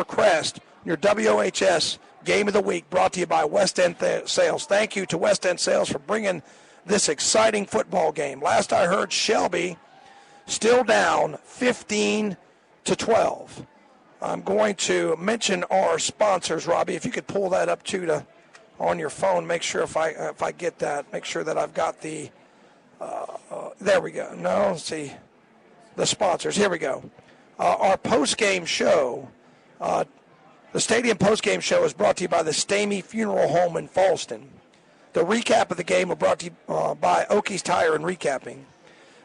Crest, your WOHS Game of the Week, brought to you by West End Sales. Thank you to West End Sales for bringing this exciting football game. Last I heard, Shelby still down 15-12. I'm going to mention our sponsors, Robbie. If you could pull that up too on your phone, make sure if I get that, make sure that I've got the. There we go. No, let's see the sponsors. Here we go. Our post-game show, the Stadium post-game show, is brought to you by the Stamey Funeral Home in Falston. The recap of the game was brought to you by Okies Tire and Recapping.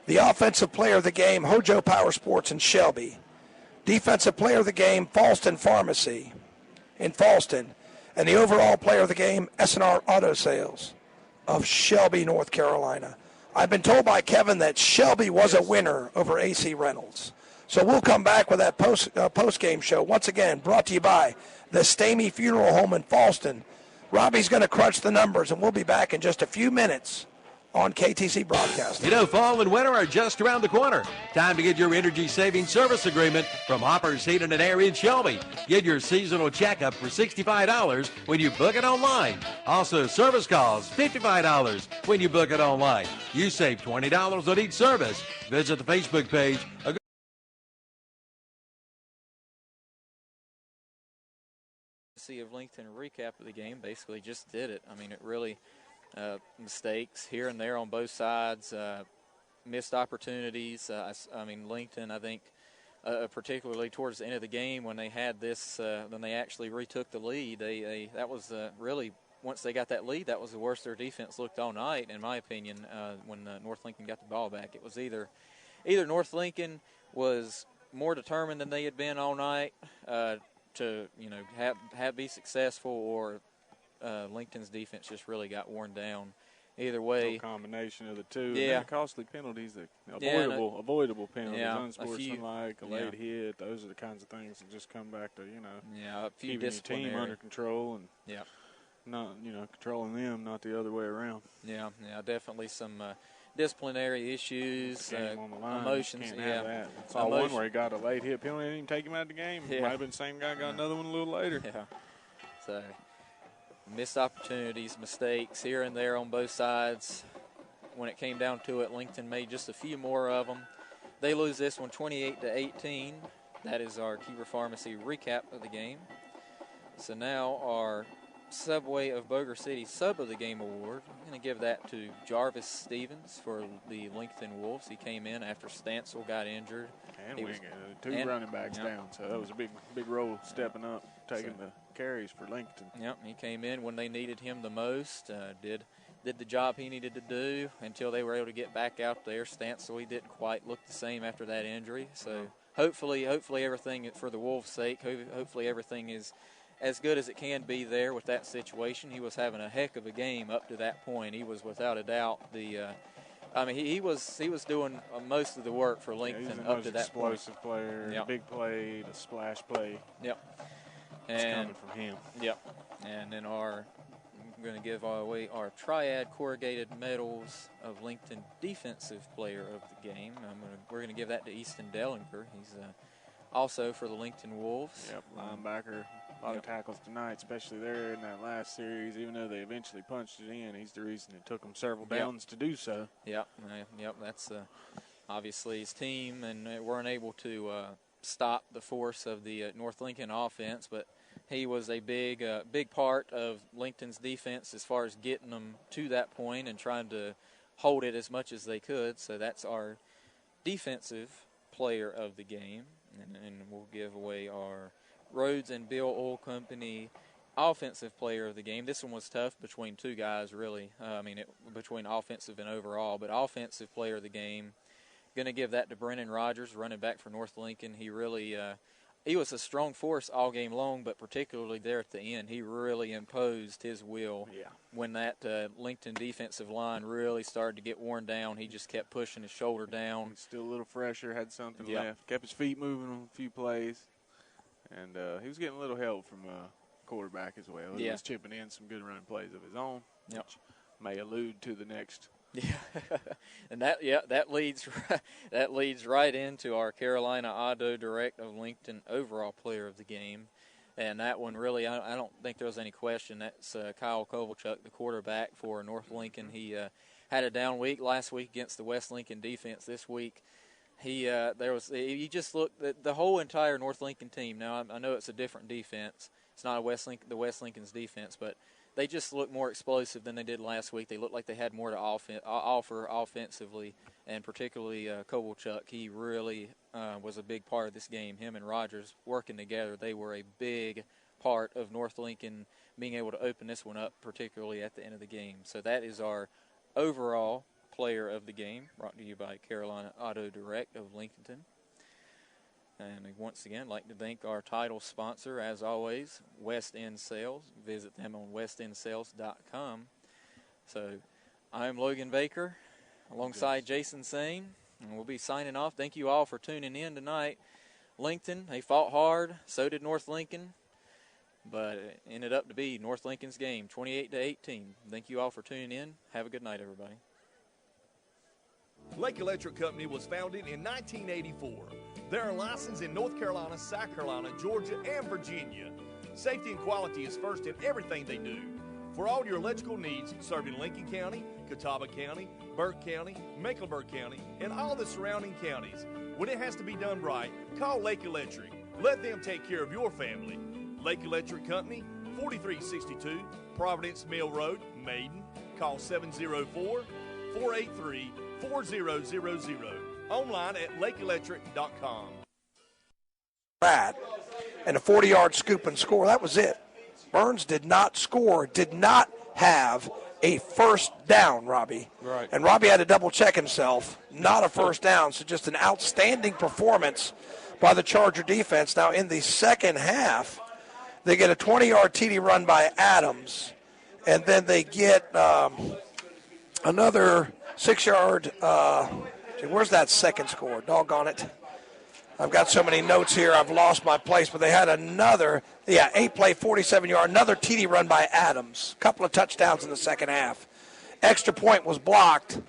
The offensive player of the game, Hojo Powersports in Shelby. Defensive player of the game, Falston Pharmacy in Falston. And the overall player of the game, S&R Auto Sales of Shelby, North Carolina. I've been told by Kevin that Shelby was a winner over AC Reynolds. So we'll come back with that post-game show. Once again, brought to you by the Stamey Funeral Home in Falston. Robbie's going to crunch the numbers, and we'll be back in just a few minutes on KTC Broadcasting. You know, fall and winter are just around the corner. Time to get your energy-saving service agreement from Hopper's Heating and Air in Shelby. Get your seasonal checkup for $65 when you book it online. Also, service calls, $55 when you book it online. You save $20 on each service. Visit the Facebook page. Of Lincoln recap of the game basically just did it. I mean, it really mistakes here and there on both sides, missed opportunities. I mean, Lincoln, I think, particularly towards the end of the game when they had this, when they actually retook the lead, that was really, once they got that lead, that was the worst their defense looked all night, in my opinion, when North Lincoln got the ball back. It was either North Lincoln was more determined than they had been all night, to be successful, or Lincoln's defense just really got worn down. Either way, no combination of the two. Yeah, and costly penalties, avoidable penalties, unsportsmanlike, a late hit. Those are the kinds of things that just come back to a few keeping your team under control and not controlling them, not the other way around. Yeah, definitely some disciplinary issues, on the line. Emotions. Can't have that. I saw one where he got a late hit penalty, didn't even take him out of the game. Might have been the same guy, got another one a little later. Yeah. So, missed opportunities, mistakes here and there on both sides. When it came down to it, Lincoln made just a few more of them. They lose this one 28-18. That is our Keeper Pharmacy recap of the game. So now our Subway of Boger City Sub of the Game Award. I'm going to give that to Jarvis Stevens for the Lincoln Wolves. He came in after Stancil got injured. And we got two running backs down, so that was a big role stepping up, taking the carries for Lincoln. Yep, he came in when they needed him the most, did the job he needed to do until they were able to get back out there. Stancil, he didn't quite look the same after that injury. So hopefully everything, for the Wolves' sake, hopefully everything is as good as it can be there with that situation. He was having a heck of a game up to that point. He was without a doubt he was doing most of the work for Lincoln up to that point. Explosive player, big play, the splash play. Yep. It's coming from him. Yep. And then I'm going to give away our Triad Corrugated Medals of Lincoln Defensive Player of the Game. We're going to give that to Easton Dellinger. He's also for the Lincoln Wolves. Yep, linebacker. A lot of tackles tonight, especially there in that last series. Even though they eventually punched it in, he's the reason it took them several downs to do so. Yep. That's obviously his team, and weren't able to stop the force of the North Lincoln offense. But he was a big part of Lincoln's defense as far as getting them to that point and trying to hold it as much as they could. So that's our defensive player of the game, and we'll give away our Rhodes and Bill Oil Company offensive player of the game. This one was tough between two guys, really. Between offensive and overall, but offensive player of the game, going to give that to Brennan Rogers, running back for North Lincoln. He really, he was a strong force all game long, but particularly there at the end, he really imposed his will. Yeah. When that Lincoln defensive line really started to get worn down, he just kept pushing his shoulder down. He's still a little fresher, had something left, kept his feet moving on a few plays. And he was getting a little help from quarterback as well. He was chipping in some good running plays of his own, which may allude to the next. Yeah, and that leads right into our Carolina Auto Direct of Lincoln overall player of the game. And that one really, I don't think there was any question. That's Kyle Kovalchuk, the quarterback for North Lincoln. He had a down week last week against the West Lincoln defense. This week, you just looked at the whole entire North Lincoln team. Now I know it's a different defense. It's not the West Lincoln's defense, but they just look more explosive than they did last week. They looked like they had more to offer offensively, and particularly Kovalchuk. He really was a big part of this game. Him and Rogers working together, they were a big part of North Lincoln being able to open this one up, particularly at the end of the game. So that is our overall player of the game, brought to you by Carolina Auto Direct of Lincolnton. And once again, I'd like to thank our title sponsor, as always, West End Sales. Visit them on westendsales.com. So I'm Logan Baker alongside Jason Sane, and we'll be signing off. Thank you all for tuning in tonight. Lincoln, they fought hard. So did North Lincoln. But it ended up to be North Lincoln's game, 28-18. Thank you all for tuning in. Have a good night, everybody. Lake Electric Company was founded in 1984. They are licensed in North Carolina, South Carolina, Georgia, and Virginia. Safety and quality is first in everything they do. For all your electrical needs, serving Lincoln County, Catawba County, Burke County, Mecklenburg County, and all the surrounding counties. When it has to be done right, call Lake Electric. Let them take care of your family. Lake Electric Company, 4362 Providence Mill Road, Maiden. Call 704-483-4000. Online at lakeelectric.com. And a 40-yard scoop and score. That was it. Burns did not score, did not have a first down, Robbie. Right. And Robbie had to double-check himself. Not a first down, so just an outstanding performance by the Charger defense. Now, in the second half, they get a 20-yard TD run by Adams, and then they get another 6-yard where's that second score? Doggone it. I've got so many notes here, I've lost my place, but they had another, 8-play, 47-yard, another TD run by Adams. A couple of touchdowns in the second half. Extra point was blocked,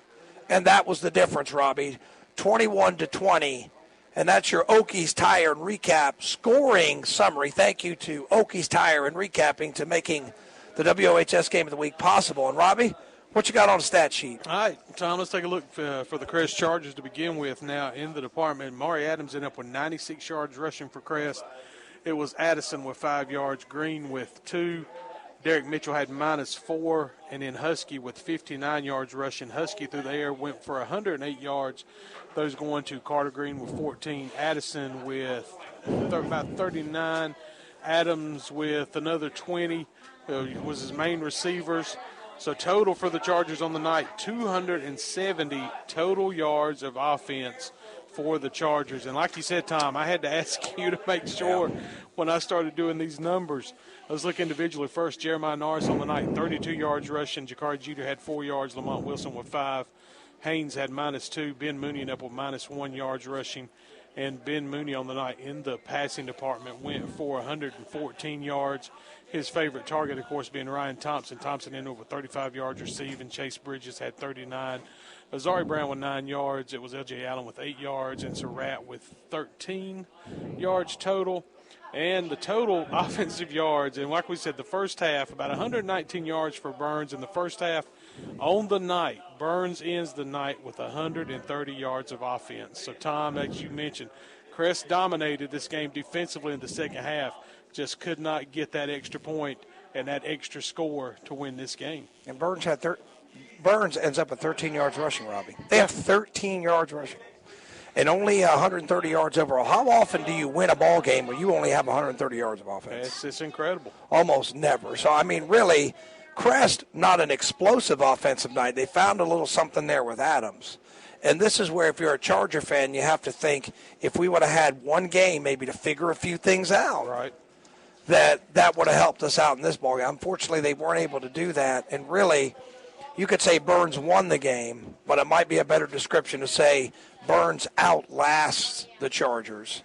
and that was the difference, Robbie. 21-20, and that's your Okies Tire and Recap scoring summary. Thank you to Okies Tire and Recapping to making the WOHS Game of the Week possible. And, Robbie, what you got on the stat sheet? All right, Tom, let's take a look for the Crest Chargers to begin with now in the department. Maury Adams ended up with 96 yards rushing for Crest. It was Addison with 5 yards, Green with 2. Derek Mitchell had -4, and then Husky with 59 yards rushing. Husky through the air went for 108 yards. Those going to Carter Green with 14, Addison with about 39, Adams with another 20 was his main receivers. So total for the Chargers on the night, 270 total yards of offense for the Chargers. And like you said, Tom, I had to ask you to make sure when I started doing these numbers. Let's look individually first. Jeremiah Norris on the night, 32 yards rushing. Jakari Jeter had 4 yards. Lamont Wilson with 5. Haynes had -2. Ben Mooney ended up with -1 yards rushing. And Ben Mooney on the night in the passing department went for 114 yards. His favorite target, of course, being Ryan Thompson. Thompson ended up with 35 yards receiving. Chase Bridges had 39. Azari Brown with 9 yards. It was L.J. Allen with 8 yards. And Surratt with 13 yards total. And the total offensive yards, and like we said, the first half, about 119 yards for Burns in the first half. On the night, Burns ends the night with 130 yards of offense. So, Tom, as you mentioned, Crest dominated this game defensively in the second half, just could not get that extra point and that extra score to win this game. And Burns ends up with 13 yards rushing, Robbie. They have 13 yards rushing and only 130 yards overall. How often do you win a ball game where you only have 130 yards of offense? It's incredible. Almost never. So, I mean, really, Crest, not an explosive offensive night. They found a little something there with Adams. And this is where, if you're a Charger fan, you have to think, if we would have had one game maybe to figure a few things out, right, that would have helped us out in this ballgame. Unfortunately, they weren't able to do that. And really, you could say Burns won the game, but it might be a better description to say Burns outlasts the Chargers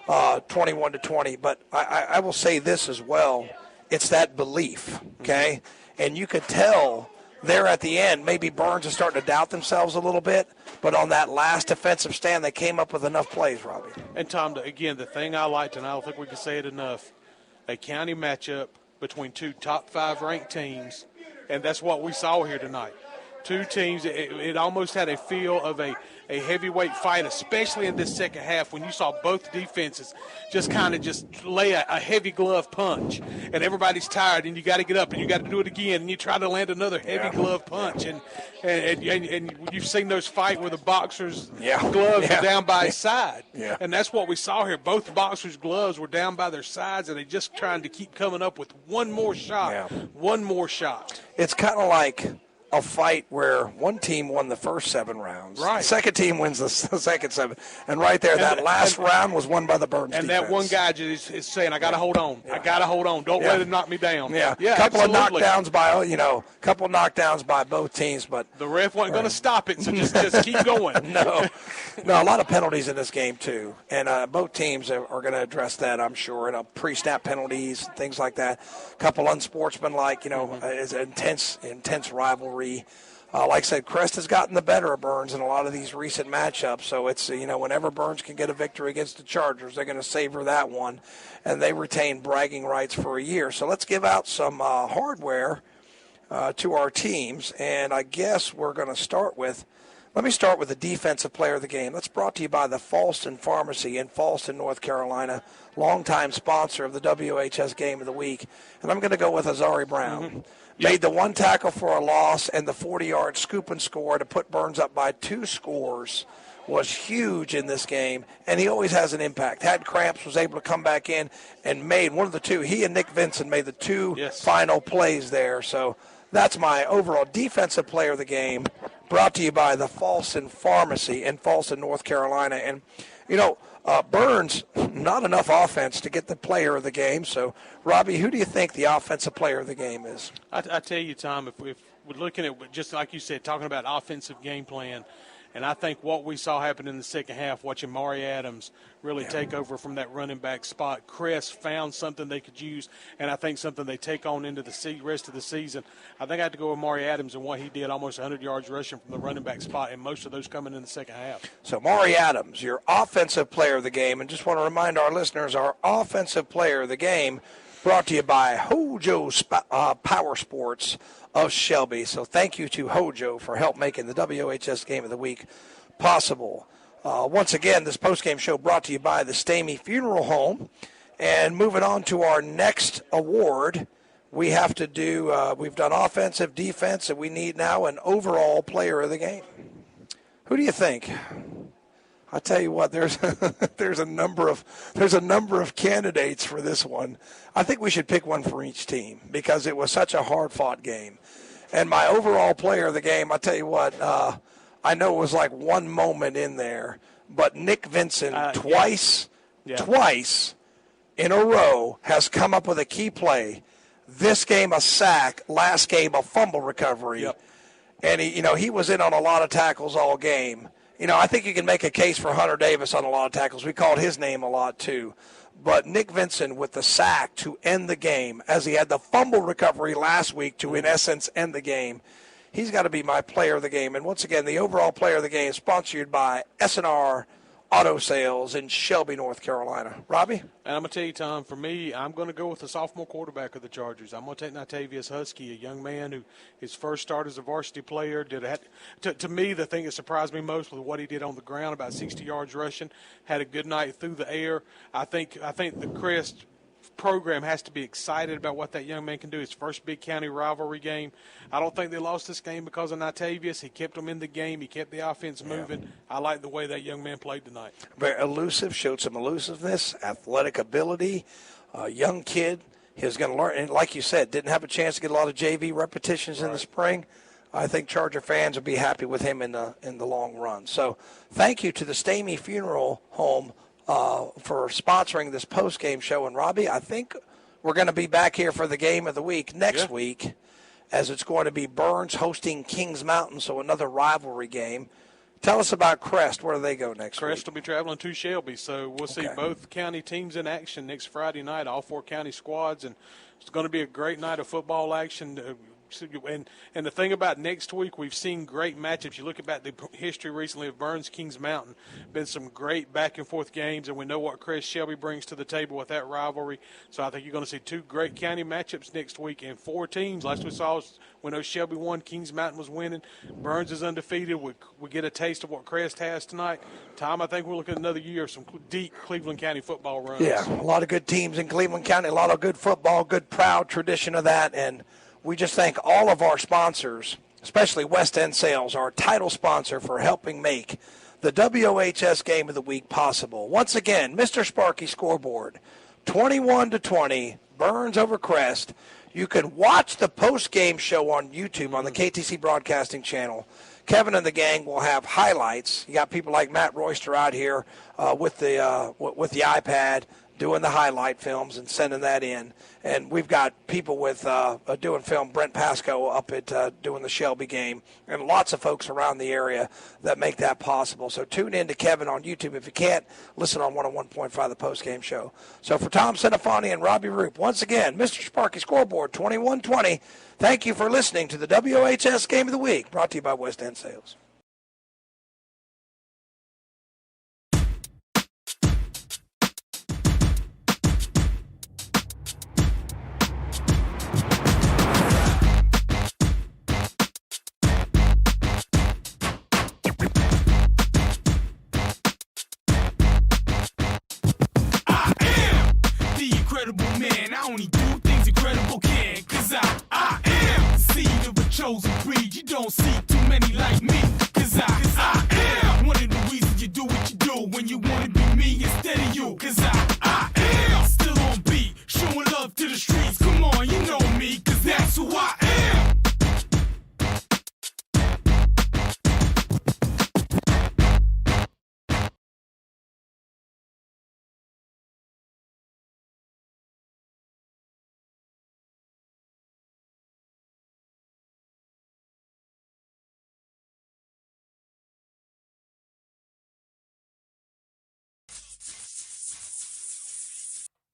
21-20. But I will say this as well. It's that belief, okay? And you could tell there at the end, maybe Burns is starting to doubt themselves a little bit, but on that last defensive stand, they came up with enough plays, Robbie. And, Tom, again, the thing I liked, and I don't think we can say it enough, a county matchup between two top 5 ranked teams, and that's what we saw here tonight. Two teams, it almost had a feel of a heavyweight fight, especially in this second half when you saw both defenses just kind of just lay a heavy glove punch, and everybody's tired, and you got to get up and you got to do it again, and you try to land another heavy glove punch, and you've seen those fight where the boxer's gloves are down by his side, and that's what we saw here. Both boxers' gloves were down by their sides, and they just trying to keep coming up with one more shot, one more shot. It's kind of like a fight where one team won the first 7 rounds. Right. The second team wins the second 7. And right there, that last round was won by the Burns defense. And that one guy just is saying, I got to hold on. I got to hold on. Don't let him knock me down. Yeah. Couple of knockdowns by both teams, but the ref wasn't going to stop it, so just keep going. No, a lot of penalties in this game too. And both teams are going to address that, I'm sure, and pre-snap penalties, things like that. A couple unsportsmanlike, is intense rivalry. Like I said, Crest has gotten the better of Burns in a lot of these recent matchups. So it's, whenever Burns can get a victory against the Chargers, they're going to savor that one. And they retain bragging rights for a year. So let's give out some hardware to our teams. And I guess we're going to let me start with the defensive player of the game. That's brought to you by the Falston Pharmacy in Falston, North Carolina, longtime sponsor of the WHS Game of the Week. And I'm going to go with Azari Brown. Mm-hmm. Made the 1 tackle for a loss and the 40-yard scoop and score to put Burns up by 2 scores was huge in this game, and he always has an impact. Had cramps, was able to come back in and made one of the 2. He and Nick Vincent made the 2 final plays there. So that's my overall defensive player of the game, brought to you by the Falston Pharmacy in Falston, North Carolina. And, Burns, not enough offense to get the player of the game. So, Robbie, who do you think the offensive player of the game is? I tell you, Tom, if we're looking at, just like you said, talking about offensive game plan, and I think what we saw happen in the second half, watching Maury Adams really take over from that running back spot, Crest found something they could use, and I think something they take on into the rest of the season. I think I have to go with Maury Adams and what he did, almost 100 yards rushing from the running back spot, and most of those coming in the second half. So Maury Adams, your offensive player of the game, and just want to remind our listeners, our offensive player of the game brought to you by Hojo Powersports of Shelby. So thank you to Hojo for help making the WHS Game of the Week possible. Once again, this postgame show brought to you by the Stamey Funeral Home. And moving on to our next award, we have to do, we've done offensive, defense, and we need now an overall player of the game. Who do you think? I tell you what, there's a number of candidates for this one. I think we should pick one for each team because it was such a hard-fought game. And my overall player of the game, I tell you what, I know it was like one moment in there, but Nick Vincent twice in a row has come up with a key play. This game a sack, last game a fumble recovery, and he was in on a lot of tackles all game. I think you can make a case for Hunter Davis on a lot of tackles. We called his name a lot too. But Nick Vincent with the sack to end the game, as he had the fumble recovery last week to, in essence, end the game. He's got to be my player of the game. And once again, the overall player of the game is sponsored by S&R Auto Sales in Shelby, North Carolina. Robbie? And I'm going to tell you, Tom, for me, I'm going to go with the sophomore quarterback of the Chargers. I'm going to take Natavius Husky, a young man who his first start as a varsity player. To me, the thing that surprised me most was what he did on the ground, about 60 yards rushing, had a good night through the air. I think the Crest program has to be excited about what that young man can do. His first big county rivalry game. I don't think they lost this game because of Natavius. He kept them in the game. He kept the offense moving. I like the way that young man played tonight. Very elusive, showed some elusiveness, athletic ability. Young kid. He was going to learn, and like you said, didn't have a chance to get a lot of JV repetitions in the spring. I think Charger fans will be happy with him in the long run. So thank you to the Stamey Funeral Home for sponsoring this post-game show. And, Robbie, I think we're going to be back here for the game of the week next week, as it's going to be Burns hosting Kings Mountain, so another rivalry game. Tell us about Crest. Where do they go next week? Crest will be traveling to Shelby, so we'll see both county teams in action next Friday night, all 4 county squads, and it's going to be a great night of football action. And the thing about next week, we've seen great matchups. You look at the history recently of Burns Kings Mountain, been some great back and forth games, and we know what Chris Shelby brings to the table with that rivalry. So I think you're going to see 2 great county matchups next week, and 4 teams. Last we saw, we know Shelby won, Kings Mountain was winning, Burns is undefeated. We get a taste of what Crest has tonight. Tom, I think we're looking at another year of some deep Cleveland County football runs. Yeah, a lot of good teams in Cleveland County, a lot of good football, good proud tradition of that, and we just thank all of our sponsors, especially West End Sales, our title sponsor, for helping make the WOHS Game of the Week possible. Once again, Mr. Sparky scoreboard, 21-20, Burns over Crest. You can watch the post-game show on YouTube on the KTC Broadcasting Channel. Kevin and the gang will have highlights. You got people like Matt Royster out here with the iPad doing the highlight films and sending that in. And we've got people with doing film, Brent Pasco up at doing the Shelby game, and lots of folks around the area that make that possible. So tune in to Kevin on YouTube. If you can't, listen on 101.5, the post-game show. So for Tom Senafani and Robbie Roop, once again, Mr. Sparky scoreboard, 21-20. Thank you for listening to the WHS Game of the Week, brought to you by West End Sales. only do things incredible can. Cause I am the seed of a chosen breed. You don't see too many like me. Cause I am one of the reasons you do what you do. When you wanna be me instead of you. Cause I am still on beat, showing love to the streets. Come on, you know me, cause that's who I am.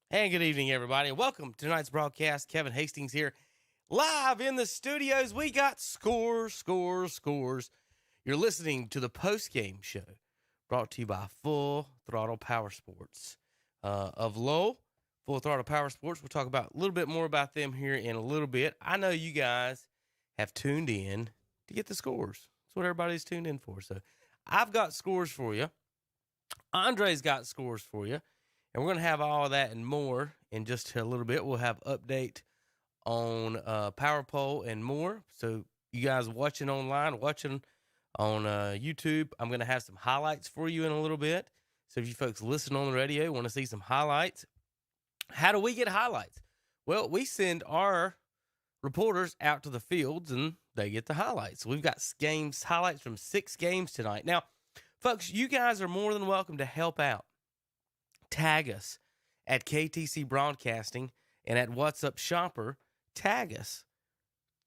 And good evening, everybody, and welcome to tonight's broadcast. Kevin Hastings here, live in the studios. We got scores. You're listening to the post-game show, brought to you by Full Throttle Powersports of Lowell. Full Throttle Powersports, we'll talk about a little bit more about them here in a little bit. I know you guys have tuned in to get the scores. That's what everybody's tuned in for. So I've got scores for you. Andre's got scores for you. And we're going to have all of that and more in just a little bit. We'll have update on Power Poll and more. So you guys watching online, watching on YouTube, I'm going to have some highlights for you in a little bit. So if you folks listen on the radio, want to see some highlights, how do we get highlights? Well, we send our reporters out to the fields and they get the highlights. So we've got highlights from 6 games tonight. Now, folks, you guys are more than welcome to help out. Tag us at KTC Broadcasting and at What's Up Shopper. Tag us.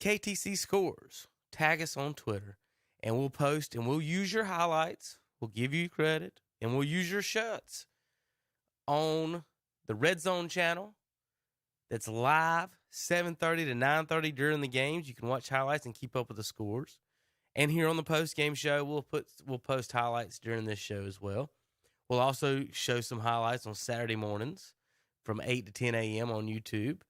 KTC Scores. Tag us on Twitter. And we'll post and we'll use your highlights. We'll give you credit. And we'll use your shots on the Red Zone channel. That's live 7:30 to 9:30 during the games. You can watch highlights and keep up with the scores. And here on the post-game show, we'll post highlights during this show as well. We'll also show some highlights on Saturday mornings from 8 to 10 a.m. on YouTube.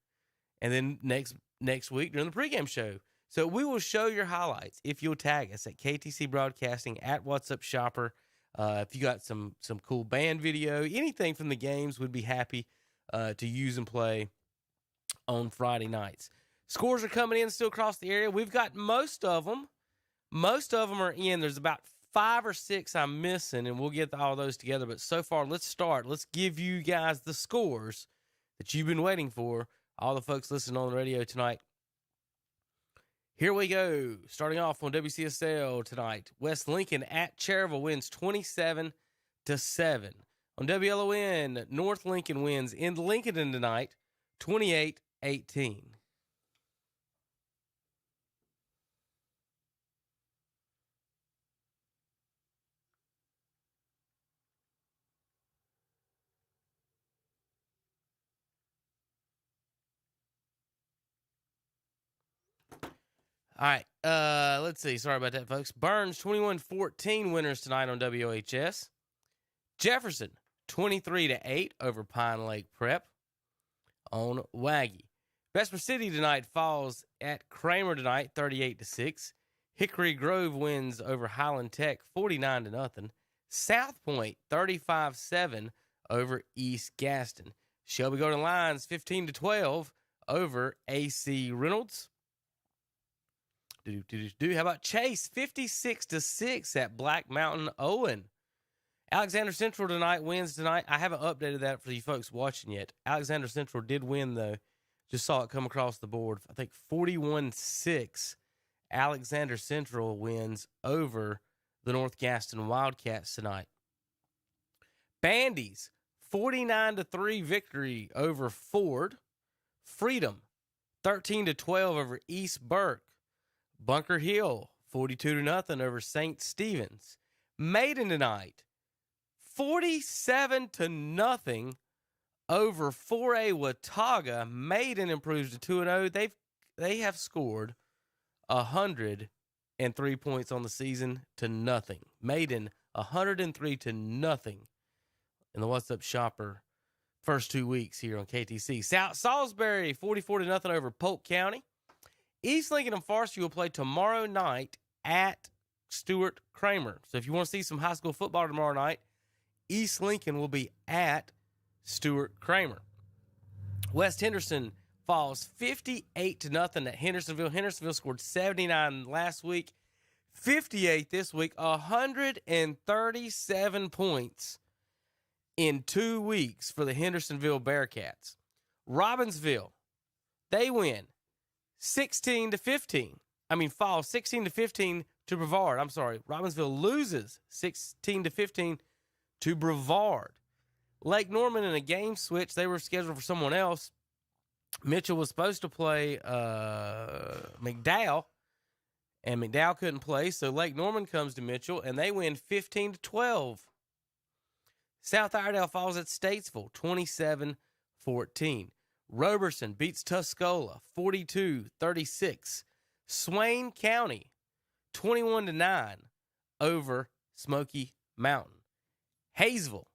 And then next week during the pregame show. So we will show your highlights if you'll tag us at KTC Broadcasting, at What's Up Shopper. If you got some cool band video, anything from the games, we'd be happy to use and play on Friday nights. Scores are coming in still across the area. We've got most of them. Most of them are in. There's about 5 or 6 I'm missing, and we'll get all those together. But so far, let's start. Let's give you guys the scores that you've been waiting for, all the folks listening on the radio tonight. Here we go. Starting off on WCSL tonight, West Lincoln at Cherville wins 27-7. On WLON, North Lincoln wins in Lincoln tonight 28-18. All right. Let's see. Sorry about that, folks. Burns 21-14 winners tonight on WHS. Jefferson 23-8 over Pine Lake Prep on Waggy. Vesper City tonight falls at Kramer tonight 38-6. Hickory Grove wins over Highland Tech 49-0. South Point 35-7 over East Gaston. Shelby Golden Lions 15-12 over AC Reynolds. How about Chase 56-6 at Black Mountain Owen? Alexander Central tonight wins tonight. I haven't updated that for you folks watching yet. Alexander Central did win though. Just saw it come across the board. I think 41-6. Alexander Central wins over the North Gaston Wildcats tonight. Bandy's 49-3 victory over Ford. Freedom 13-12 over East Burke. Bunker Hill 42-0 over St. Stephen's. Maiden tonight 47-0 over 4A Watauga. Maiden improves to 2-0. They have scored 103 points on the season to nothing. Maiden 103-0 in the What's Up Shopper first 2 weeks here on KTC. South Salisbury 44-0 over Polk County. East Lincoln and Forrestview will play tomorrow night at Stuart Kramer. So if you want to see some high school football tomorrow night, East Lincoln will be at Stuart Kramer. West Henderson falls 58-0 at Hendersonville. Hendersonville scored 79 last week, 58 this week, 137 points in 2 weeks for the Hendersonville Bearcats. Robbinsville, they win 16-15. Fall 16-15 to Brevard. Robbinsville loses 16-15 to Brevard. Lake Norman in a game switch. They were scheduled for someone else. Mitchell was supposed to play McDowell, and McDowell couldn't play, so Lake Norman comes to Mitchell, and they win 15-12. South Iredell falls at Statesville, 27-14. Roberson beats Tuscola, 42-36. Swain County, 21-9 over Smoky Mountain. Hayesville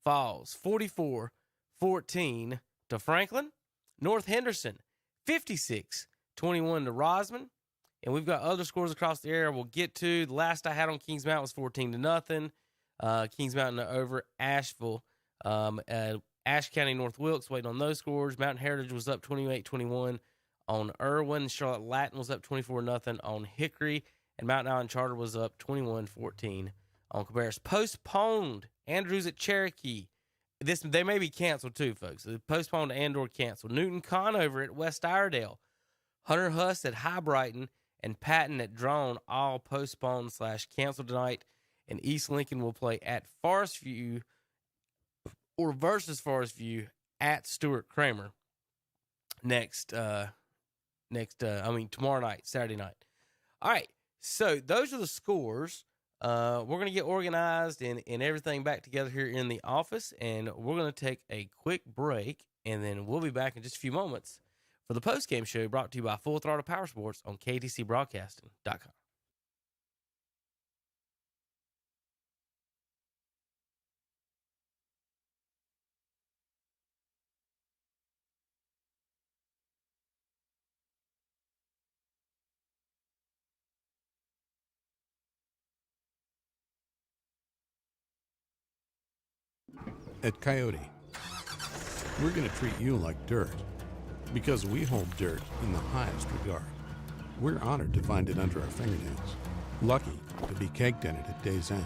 falls 44-14 to Franklin. North Henderson, 56-21 to Rosman. And we've got other scores across the area we'll get to. The last I had on Kings Mountain was 14-0. Kings Mountain over Asheville. Ashe County, North Wilkes, waiting on those scores. Mountain Heritage was up 28-21 on Irwin. Charlotte Latin was up 24-0 on Hickory. And Mountain Island Charter was up 21-14 on Cabarrus. Postponed. Andrews at Cherokee. They may be canceled too, folks. Postponed and/or canceled. Newton Conover at West Iredale. Hunter Huss at High Brighton. And Patton at Drone, all postponed/canceled tonight. And East Lincoln will play at Forestview or versus Forestview at Stuart Kramer tomorrow night, Saturday night. All right, so those are the scores. We're going to get organized and everything back together here in the office, and we're going to take a quick break, and then we'll be back in just a few moments for the postgame show brought to you by Full Throttle Powersports on KTCBroadcasting.com. At Coyote, we're going to treat you like dirt because we hold dirt in the highest regard. We're honored to find it under our fingernails, lucky to be caked in it at day's end.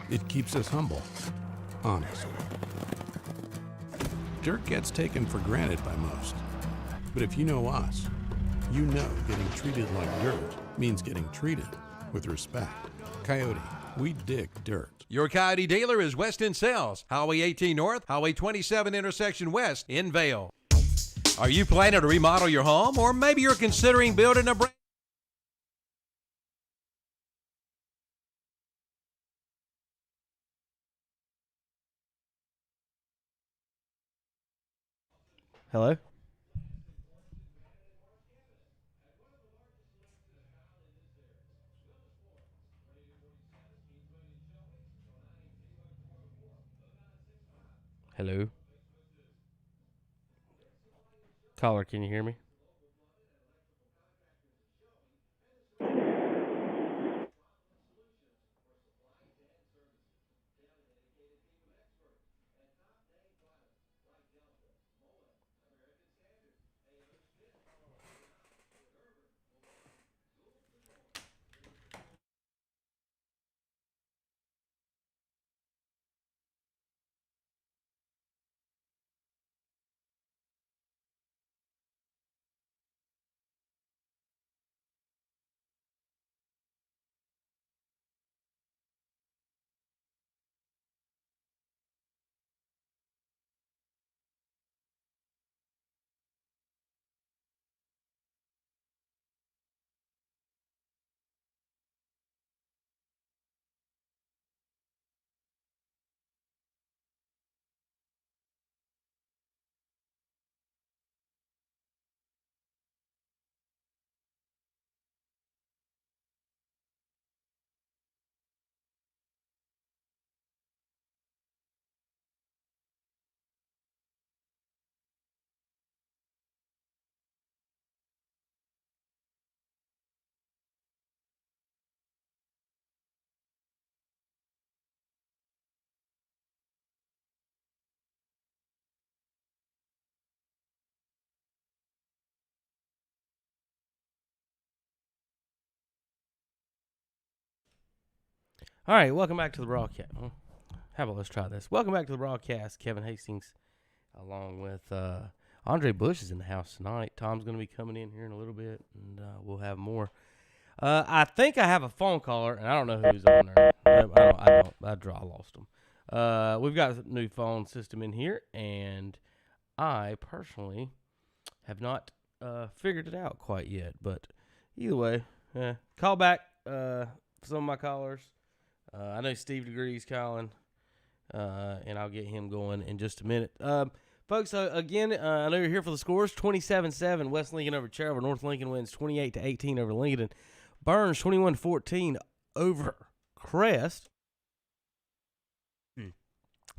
It keeps us humble, honest. Dirt gets taken for granted by most, but if you know us, you know getting treated like dirt means getting treated with respect. Coyote, we dig dirt. Your Coyote dealer is Weston Sales, Highway 18 North, Highway 27 intersection west in Vale. Are you planning to remodel your home, or maybe you're considering building a brand? Hello? Hello? Caller, can you hear me? All right, welcome back to the broadcast. How about let's try this? Welcome back to the broadcast. Kevin Hastings, along with Andre Bush, is in the house tonight. Tom's going to be coming in here in a little bit, and we'll have more. I think I have a phone caller, and I don't know who's on there. I lost him. We've got a new phone system in here, and I personally have not figured it out quite yet. But either way, call back some of my callers. I know Steve Degree's calling, and I'll get him going in just a minute. Folks, again, I know you're here for the scores. 27-7, West Lincoln over Cherryville. North Lincoln wins 28-18 over Lincoln. Burns 21-14 over Crest.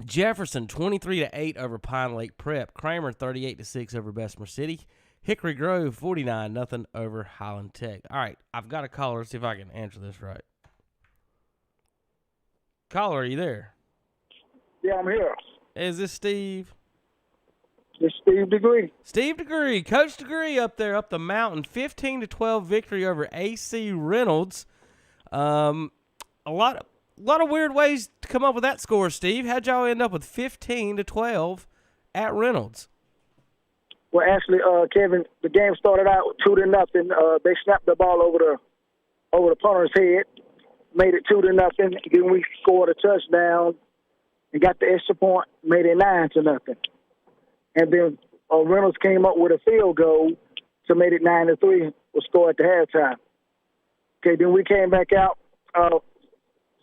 Jefferson 23-8 over Pine Lake Prep. Kramer 38-6 over Bessemer City. Hickory Grove 49-0 over Highland Tech. All right, I've got a caller. Let's see if I can answer this right. Caller, are you there? Yeah, I'm here. Is this Steve? It's Steve Degree. Steve Degree, Coach Degree up there up the mountain. 15-12 victory over AC Reynolds. A lot of weird ways to come up with that score, Steve. How'd y'all end up with 15-12 at Reynolds? Well, actually, Kevin, the game started out 2-0. They snapped the ball over the punter's head. Made it 2-0. Then we scored a touchdown and got the extra point, made it 9-0. And then Reynolds came up with a field goal to make it 9-3, was scored at the halftime. Okay, then we came back out,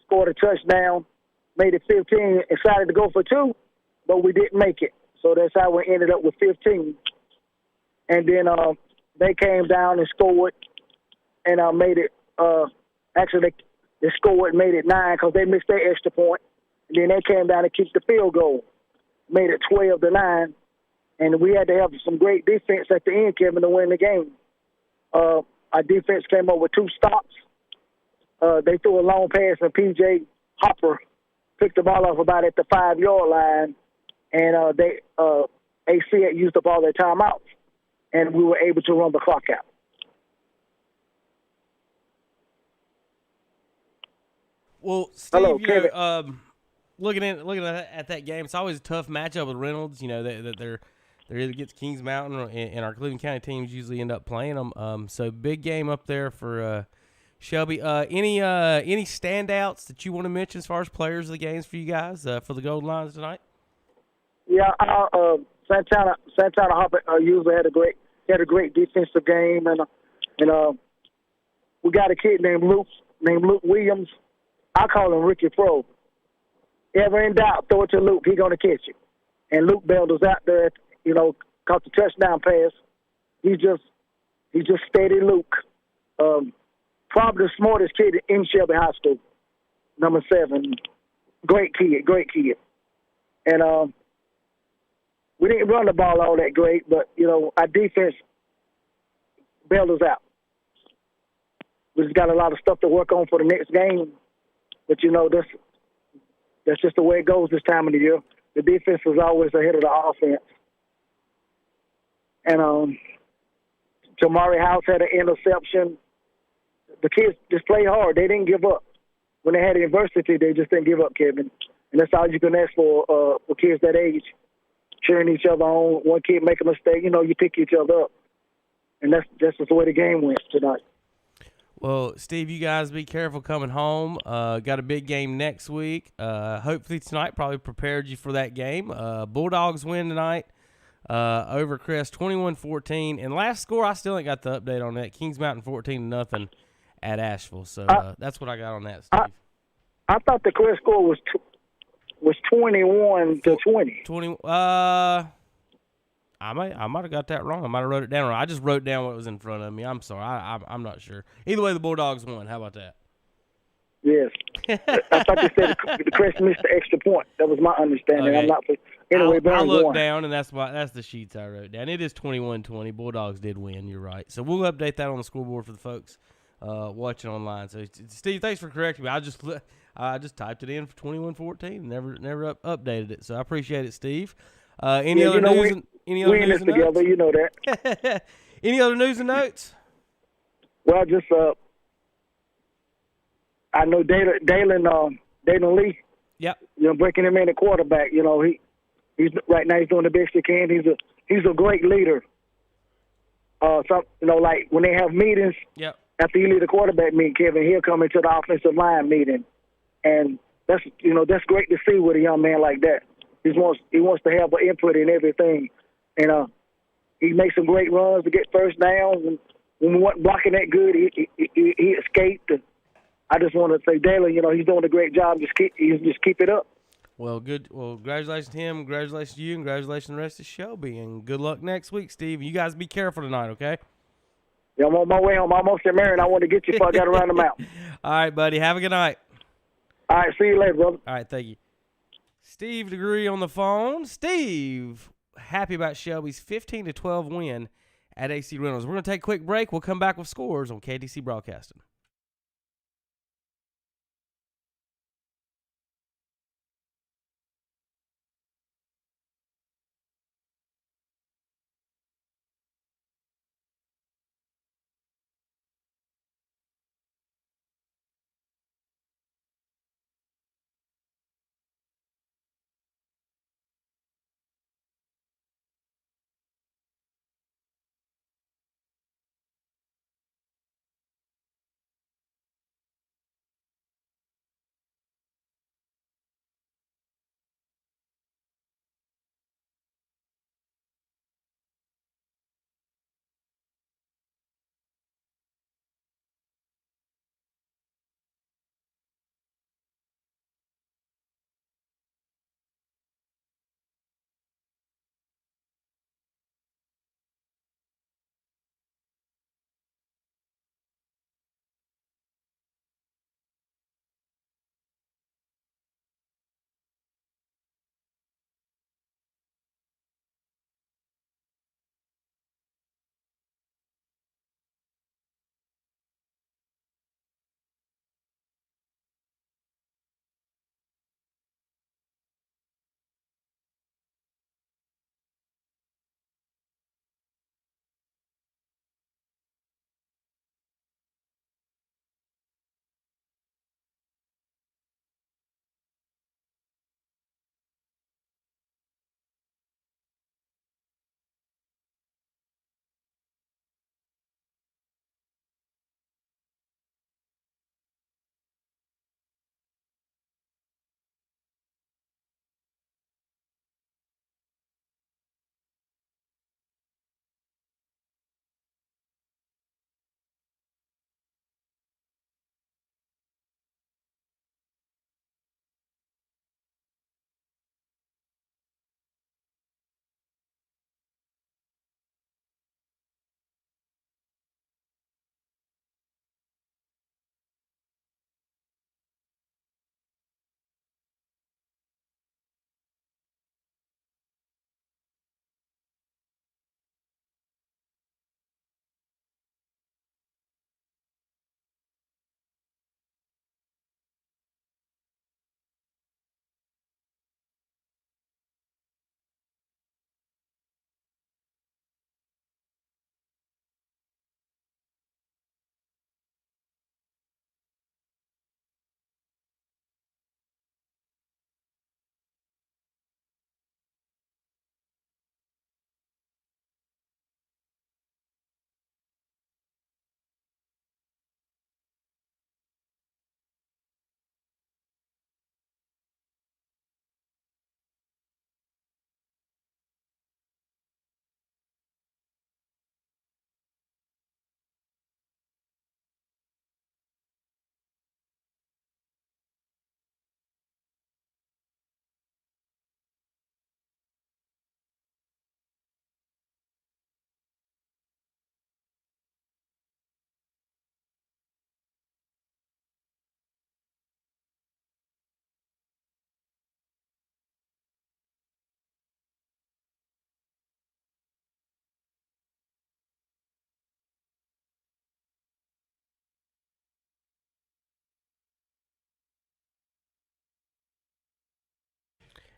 scored a touchdown, made it 15, decided to go for 2, but we didn't make it. So that's how we ended up with 15. And then they came down and scored and made it, actually they scored and made it 9 because they missed their extra point. And then they came down and kicked the field goal, made it 12-9. And we had to have some great defense at the end, Kevin, to win the game. Our defense came up with 2 stops. They threw a long pass, and P.J. Hopper picked the ball off about at the 5-yard line. And AC had used up all their timeouts, and we were able to run the clock out. Well, Steve, hello, looking at that game, it's always a tough matchup with Reynolds. You know, they're either against Kings Mountain and our Cleveland County teams usually end up playing them. So big game up there for Shelby. Any standouts that you want to mention as far as players of the games for you guys for the Golden Lions tonight? Yeah, Santana Hopper usually had a great defensive game, and we got a kid named Luke Williams. I call him Ricky Pro. Ever in doubt, throw it to Luke. He's gonna catch it. And Luke Bell was out there, caught the touchdown pass. He just steady Luke. Probably the smartest kid in Shelby High School. Number 7. Great kid. And we didn't run the ball all that great, but, our defense bailed us out. We just got a lot of stuff to work on for the next game. But, that's just the way it goes this time of the year. The defense is always ahead of the offense. And Jamari House had an interception. The kids just played hard. They didn't give up. When they had adversity, they just didn't give up, Kevin. And that's all you can ask for kids that age. Cheering each other on. One kid make a mistake, you pick each other up. And that's just the way the game went tonight. Well, Steve, you guys be careful coming home. Got a big game next week. Hopefully tonight probably prepared you for that game. Bulldogs win tonight over Crest 21-14. And last score, I still ain't got the update on that. Kings Mountain 14-0 at Asheville. So that's what I got on that, Steve. I thought the Crest score was 21-20. 20. I might have got that wrong. I might have wrote it down wrong. I just wrote down what was in front of me. I'm sorry. I'm not sure. Either way, the Bulldogs won. How about that? Yes. I thought you said the Crest missed the extra point. That was my understanding. Okay. I'm not. Anyway, I looked won. down, and that's the sheets I wrote down. It is 21-20. Bulldogs did win. You're right. So we'll update that on the scoreboard for the folks watching online. So Steve, thanks for correcting me. I just typed it in for 21-14. Never updated it. So I appreciate it, Steve. Any other news? Any other news and together, notes? you know that. Any other news and notes? Well, just I know Dalen Lee. Yep. Breaking him in at quarterback. He's right now he's doing the best he can. He's a great leader. Like when they have meetings. Yep. After you leave the quarterback meeting, Kevin, he'll come into the offensive line meeting, and that's great to see with a young man like that. He wants to have an input in everything. And he makes some great runs to get first downs. And when we weren't blocking that good, he escaped. And I just want to say, Dalen, he's doing a great job. Just keep it up. Well, good. Well, congratulations to him. Congratulations to you. And congratulations to the rest of Shelby. And good luck next week, Steve. You guys be careful tonight, okay? Yeah, I'm on my way home. I'm almost at Marion. I want to get you before I got to run them out. All right, buddy. Have a good night. All right. See you later, brother. All right. Thank you. Steve DeGree on the phone. Steve, happy about Shelby's 15-12 win at AC Reynolds. We're going to take a quick break. We'll come back with scores on KTC Broadcasting.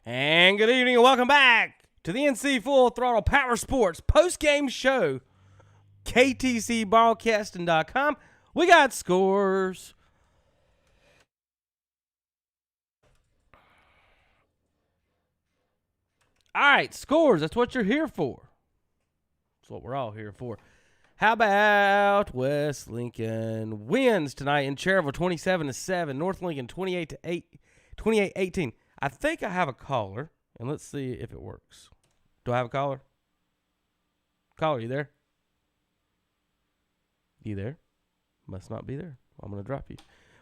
And good evening and welcome back to the NC Full Throttle Powersports post-game show. KTCBroadcasting.com. We got scores. All right, scores. That's what you're here for. That's what we're all here for. How about West Lincoln wins tonight in Cherville 27-7. North Lincoln 28-18. I think I have a caller, and let's see if it works. Do I have a caller? Caller, you there? You there? Must not be there. I'm going to drop you.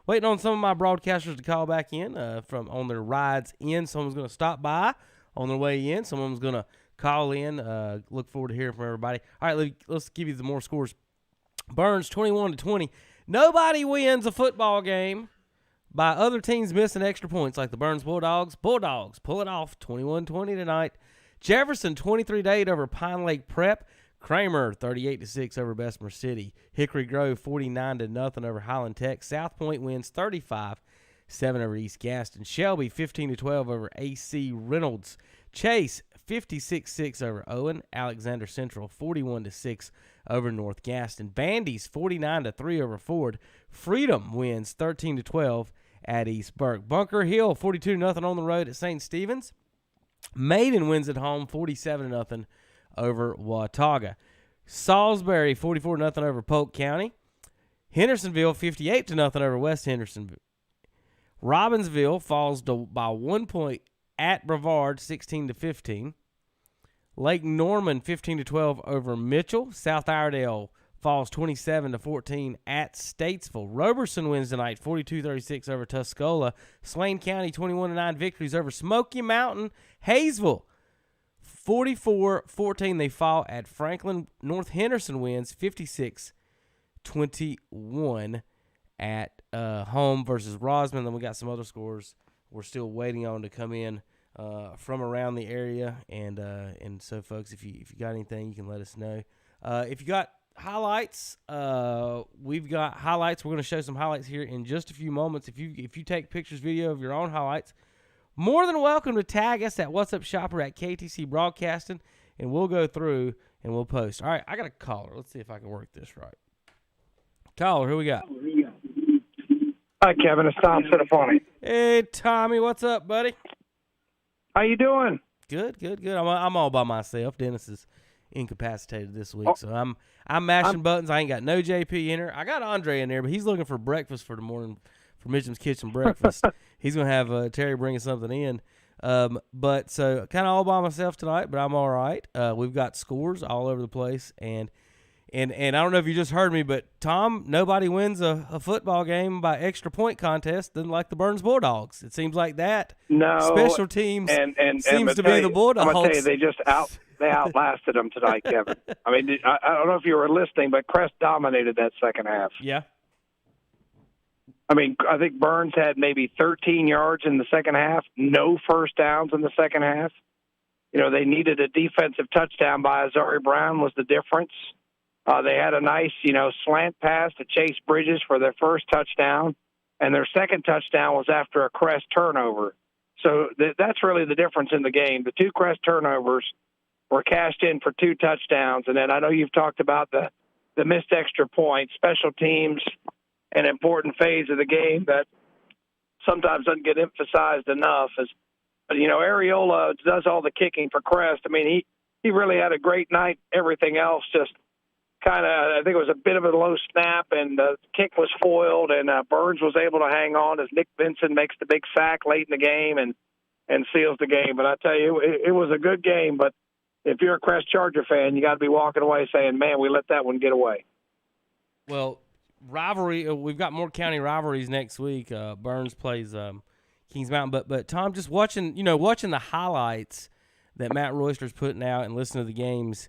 Waiting on some of my broadcasters to call back in from on their rides in. Someone's going to stop by on their way in. Someone's going to call in. Look forward to hearing from everybody. All right, let's give you the more scores. Burns 21-20. Nobody wins a football game by other teams missing extra points like the Burns Bulldogs. Bulldogs pull it off 21-20 tonight. Jefferson 23-8 over Pine Lake Prep. Kramer 38-6 over Bessemer City. Hickory Grove 49-0 over Highland Tech. South Point wins 35-7 over East Gaston. Shelby 15-12 over AC Reynolds. Chase 56-6 over Owen. Alexander Central 41-6 over North Gaston. Bandy's 49-3 over Ford. Freedom wins 13-12 at East Burke. Bunker Hill 42-0 on the road at St. Stephen's. Maiden wins at home 47-0 over Watauga. Salisbury 44-0 over Polk County. Hendersonville 58-0 over West Hendersonville. Robbinsville falls by 1 point at Brevard 16-15. Lake Norman 15-12 over Mitchell. South Iredale falls 27-14 at Statesville. Roberson wins tonight 42-36 over Tuscola. Swain County 21-9 victories over Smoky Mountain. Hayesville 44-14 they fall at Franklin. North Henderson wins 56-21 at home versus Rosman. Then we got some other scores we're still waiting on to come in from around the area. And so, folks, if you got anything, you can let us know. If you got highlights, we've got highlights. We're going to show some highlights here in just a few moments. If you take pictures, video of your own highlights, more than welcome to tag us at What's Up Shopper at KTC Broadcasting, and we'll go through and we'll post. All right, I got a caller. Let's see if I can work this right. Caller, who we got? Hi, Kevin. It's Tom Cittofani. Hey, Tommy. What's up, buddy? How you doing? Good. I'm all by myself. Dennis is incapacitated this week, so I'm mashing buttons. I ain't got no JP in here. I got Andre in there, but he's looking for breakfast for the morning for Mitchum's Kitchen breakfast. He's gonna have Terry bringing something in. But so kind of all by myself tonight, but I'm all right. We've got scores all over the place, and I don't know if you just heard me, but Tom, nobody wins a football game by extra point contest than like the Burns Bulldogs. It seems like that. No special teams seems to be the Bulldogs. I'm gonna tell you, they outlasted them tonight, Kevin. I mean, I don't know if you were listening, but Crest dominated that second half. Yeah. I mean, I think Burns had maybe 13 yards in the second half, no first downs in the second half. You know, they needed a defensive touchdown by Azari Brown was the difference. They had a nice, slant pass to Chase Bridges for their first touchdown, and their second touchdown was after a Crest turnover. So that's really the difference in the game. The two Crest turnovers were cashed in for two touchdowns, and then I know you've talked about the missed extra points, special teams, an important phase of the game that sometimes doesn't get emphasized enough. But Areola does all the kicking for Crest. I mean, he really had a great night. Everything else just kind of, I think it was a bit of a low snap, and the kick was foiled, and Burns was able to hang on as Nick Benson makes the big sack late in the game and seals the game. But I tell you, it was a good game, but if you're a Crest Charger fan, you got to be walking away saying, man, we let that one get away. Well, rivalry, we've got more county rivalries next week. Burns plays Kings Mountain, but Tom, just watching the highlights that Matt Royster's putting out and listening to the games,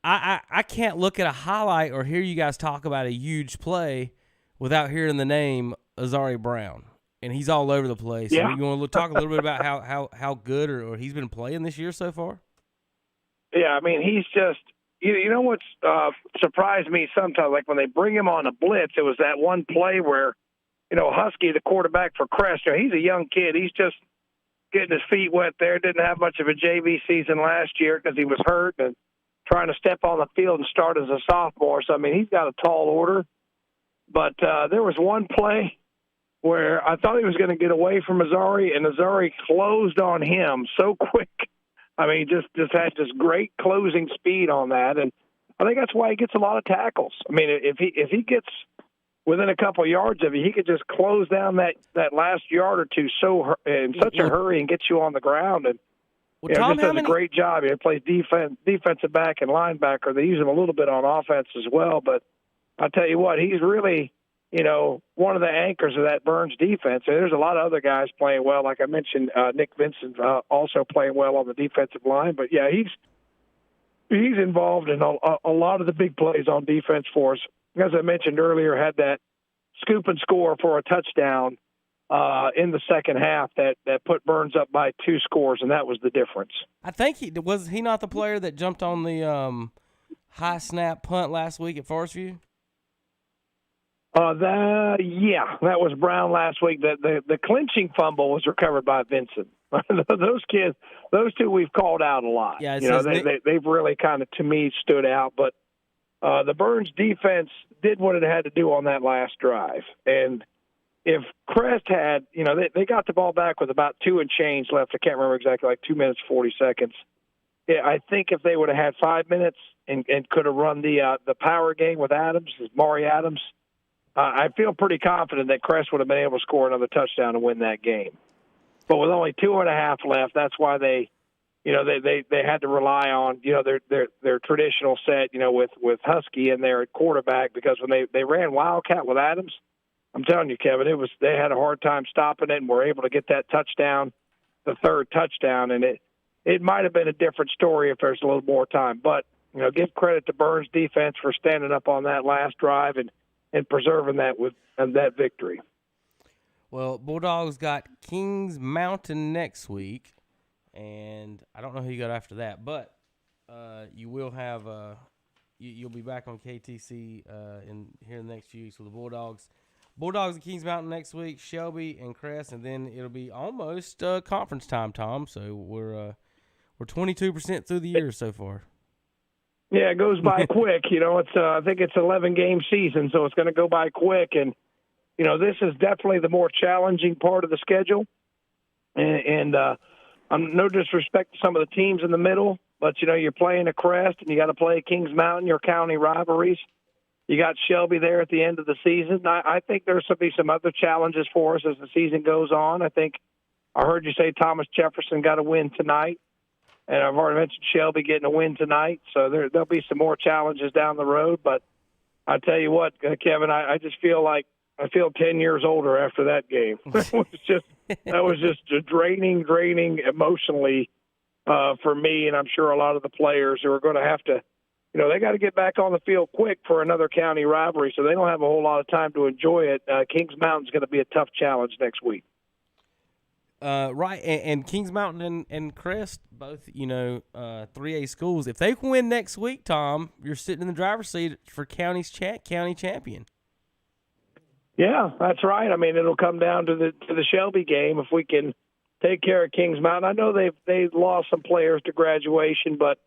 I can't look at a highlight or hear you guys talk about a huge play without hearing the name Azari Brown, and he's all over the place. Yeah. You want to talk a little bit about how good or he's been playing this year so far? Yeah, I mean, he's just. You know what's surprised me sometimes, like when they bring him on a blitz, it was that one play where, Husky, the quarterback for Crest, he's a young kid. He's just getting his feet wet there. Didn't have much of a JV season last year because he was hurt and trying to step on the field and start as a sophomore. So, I mean, he's got a tall order. But there was one play where I thought he was going to get away from Azari, and Azari closed on him so quick. I mean, just had this great closing speed on that, and I think that's why he gets a lot of tackles. I mean, if he gets within a couple yards of you, he could just close down that last yard or two in such a hurry and get you on the ground. And Tom, just does a great job. He plays defensive back and linebacker. They use him a little bit on offense as well, but I'll tell you what, he's really, one of the anchors of that Burns defense. And there's a lot of other guys playing well. Like I mentioned, Nick Vincent also playing well on the defensive line. But, yeah, he's involved in a lot of the big plays on defense for us. As I mentioned earlier, had that scoop and score for a touchdown in the second half that put Burns up by 2 scores, and that was the difference. I think was he not the player that jumped on the high snap punt last week at Forest View? That was Brown last week. The clinching fumble was recovered by Vincent. Those kids, those two we've called out a lot. Yeah, they've really kind of, to me, stood out. But the Burns defense did what it had to do on that last drive. And if Crest had, they got the ball back with about 2 and change left. I can't remember exactly, like 2 minutes, 40 seconds. Yeah, I think if they would have had 5 minutes and could have run the power game with Maury Adams, I feel pretty confident that Crest would have been able to score another touchdown and win that game. But with only 2.5 left, that's why they had to rely on their traditional set, with Husky in there at quarterback, because when they ran Wildcat with Adams, I'm telling you, Kevin, they had a hard time stopping it and were able to get that touchdown, the third touchdown, and it might have been a different story if there's a little more time. But give credit to Burns' defense for standing up on that last drive and preserving that with that victory. Well, Bulldogs got Kings Mountain next week, and I don't know who you got after that, but you will have you'll be back on KTC here in the next few weeks with the Bulldogs. Bulldogs and Kings Mountain next week, Shelby and Crest, and then it'll be almost conference time, Tom. So we're 22% through the year so far. Yeah, it goes by quick. It's I think it's 11-game season, so it's going to go by quick. And this is definitely the more challenging part of the schedule. And I'm no disrespect to some of the teams in the middle, but you're playing a Crest and you got to play Kings Mountain, your county rivalries. You got Shelby there at the end of the season. I think there's going to be some other challenges for us as the season goes on. I think I heard you say Thomas Jefferson got a win tonight. And I've already mentioned Shelby getting a win tonight, so there'll be some more challenges down the road. But I tell you what, Kevin, I just feel like I feel 10 years older after that game. That was just draining emotionally for me, and I'm sure a lot of the players who are going to have to, they got to get back on the field quick for another county rivalry, so they don't have a whole lot of time to enjoy it. Kings Mountain's going to be a tough challenge next week. Right, and Kings Mountain and Crest, both 3A schools. If they can win next week, Tom, you're sitting in the driver's seat for county champion. Yeah, that's right. I mean, it'll come down to the Shelby game if we can take care of Kings Mountain. I know they've lost some players to graduation, but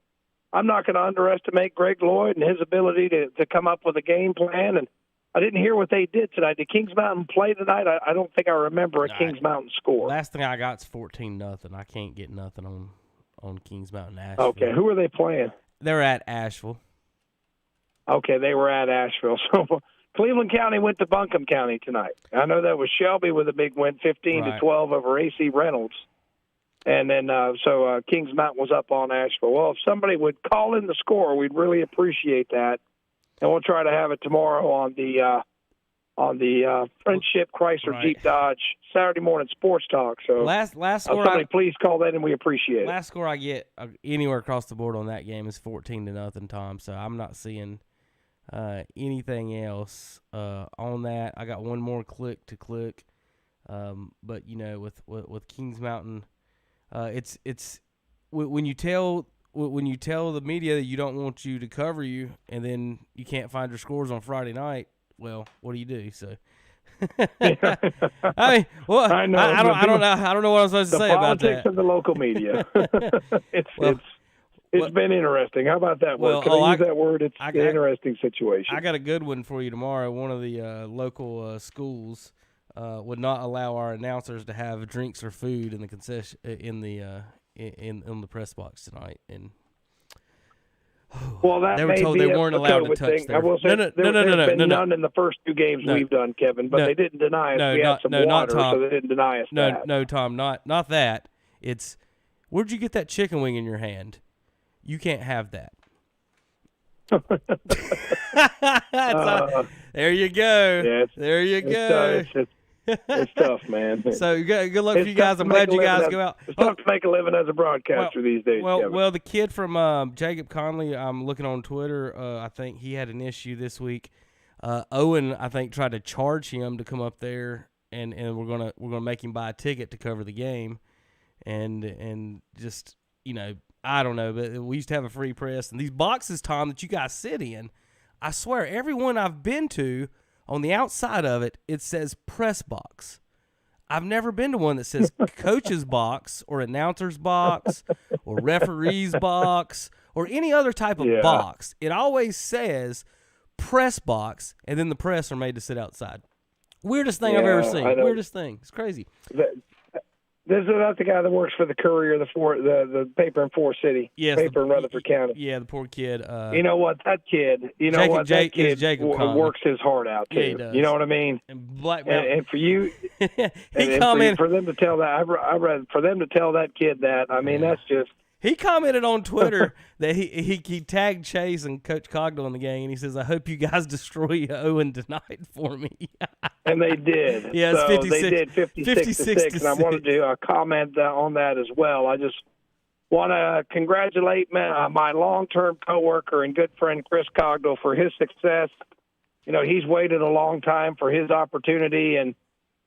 I'm not going to underestimate Greg Lloyd and his ability to come up with a game plan. And I didn't hear what they did tonight. Did Kings Mountain play tonight? I don't think I remember a Kings Mountain score. Last thing I got is 14-0. I can't get nothing on Kings Mountain Asheville. Okay, who are they playing? They're at Asheville. Okay, they were at Asheville. So Cleveland County went to Buncombe County tonight. I know that was Shelby with a big win, 15-12 over AC Reynolds. And then so Kings Mountain was up on Asheville. Well, if somebody would call in the score, we'd really appreciate that. And we'll try to have it tomorrow on the Friendship Chrysler Jeep Dodge Saturday morning sports talk. So last score, somebody please call that, and we appreciate it. Last score I get anywhere across the board on that game is 14-0, Tom. So I'm not seeing anything else on that. I got one more click, but with Kings Mountain, it's when you tell the media that you don't want you to cover you, and then you can't find your scores on Friday night, well, what do you do? So I mean, well, I know. I don't know what I'm supposed to say about that. The politics of the local media. It's been interesting. How about that word? Can I use that word? It's an interesting situation. I got a good one for you tomorrow. One of the local schools would not allow our announcers to have drinks or food in the concession in the press box tonight, and well, that they were told they weren't allowed to touch I will say there's been none in the first 2 games we've done, Kevin, but they didn't deny us. We had some water, so they didn't deny us that. No, Tom, not that. It's, where'd you get that chicken wing in your hand? You can't have that. There you go. Yeah, there you go. It's tough, man. So good luck for you guys. I'm glad you guys go out. It's tough to make a living as a broadcaster these days. Well, the kid from Jacob Conley, I'm looking on Twitter. I think he had an issue this week. Owen, I think, tried to charge him to come up there, and we're gonna make him buy a ticket to cover the game, and just, you know, I don't know, but we used to have a free press, and these boxes, Tom, that you guys sit in, I swear, every one I've been to, on the outside of it, it says press box. I've never been to one that says coach's box or announcer's box or referee's box or any other type of box. It always says press box, and then the press are made to sit outside. Weirdest thing I've ever seen. Weirdest thing. It's crazy. This is not the guy that works for the Courier, the paper in Forest City, paper in Rutherford County. Yeah, the poor kid. You know what? That kid, that kid works his heart out, too. Yeah, he does. You know what I mean? And for you, for them to tell that, for them to tell that kid that, I mean, that's just. He commented on Twitter that he tagged Chase and Coach Cogdell in the game, and he says, "I hope you guys destroy Owen tonight for me." And they did. Yeah, it's 56, they did 56-6, and I wanted to comment on that as well. I just want to congratulate my long-term coworker and good friend Chris Cogdell for his success. You know, he's waited a long time for his opportunity, and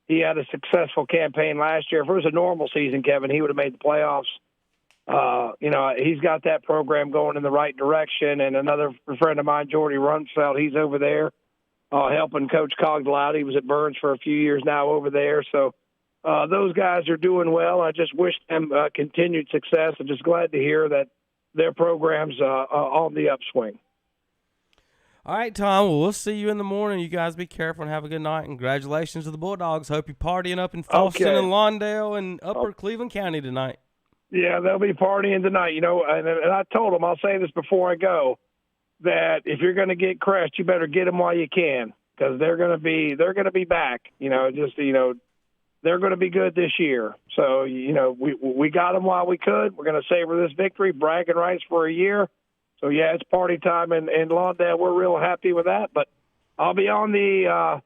he had a successful campaign last year. If it was a normal season, Kevin, he would have made the playoffs. He's got that program going in the right direction. And another friend of mine, Jordy Rumsfeld, he's over there helping Coach Cogdell out. He was at Burns for a few years now over there. So those guys are doing well. I just wish them continued success. I'm just glad to hear that their program's on the upswing. All right, Tom. Well, we'll see you in the morning. You guys be careful and have a good night. And congratulations to the Bulldogs. Hope you're partying up in Falston and Lawndale and Upper Cleveland County tonight. Yeah, they'll be partying tonight, you know, and I told them, I'll say this before I go, that if you're going to get crushed, you better get them while you can, because they're going to be back, you know, they're going to be good this year. So, you know, we got them while we could. We're going to savor this victory, bragging rights for a year. So, yeah, it's party time in Lawndale. We're real happy with that, but I'll be on the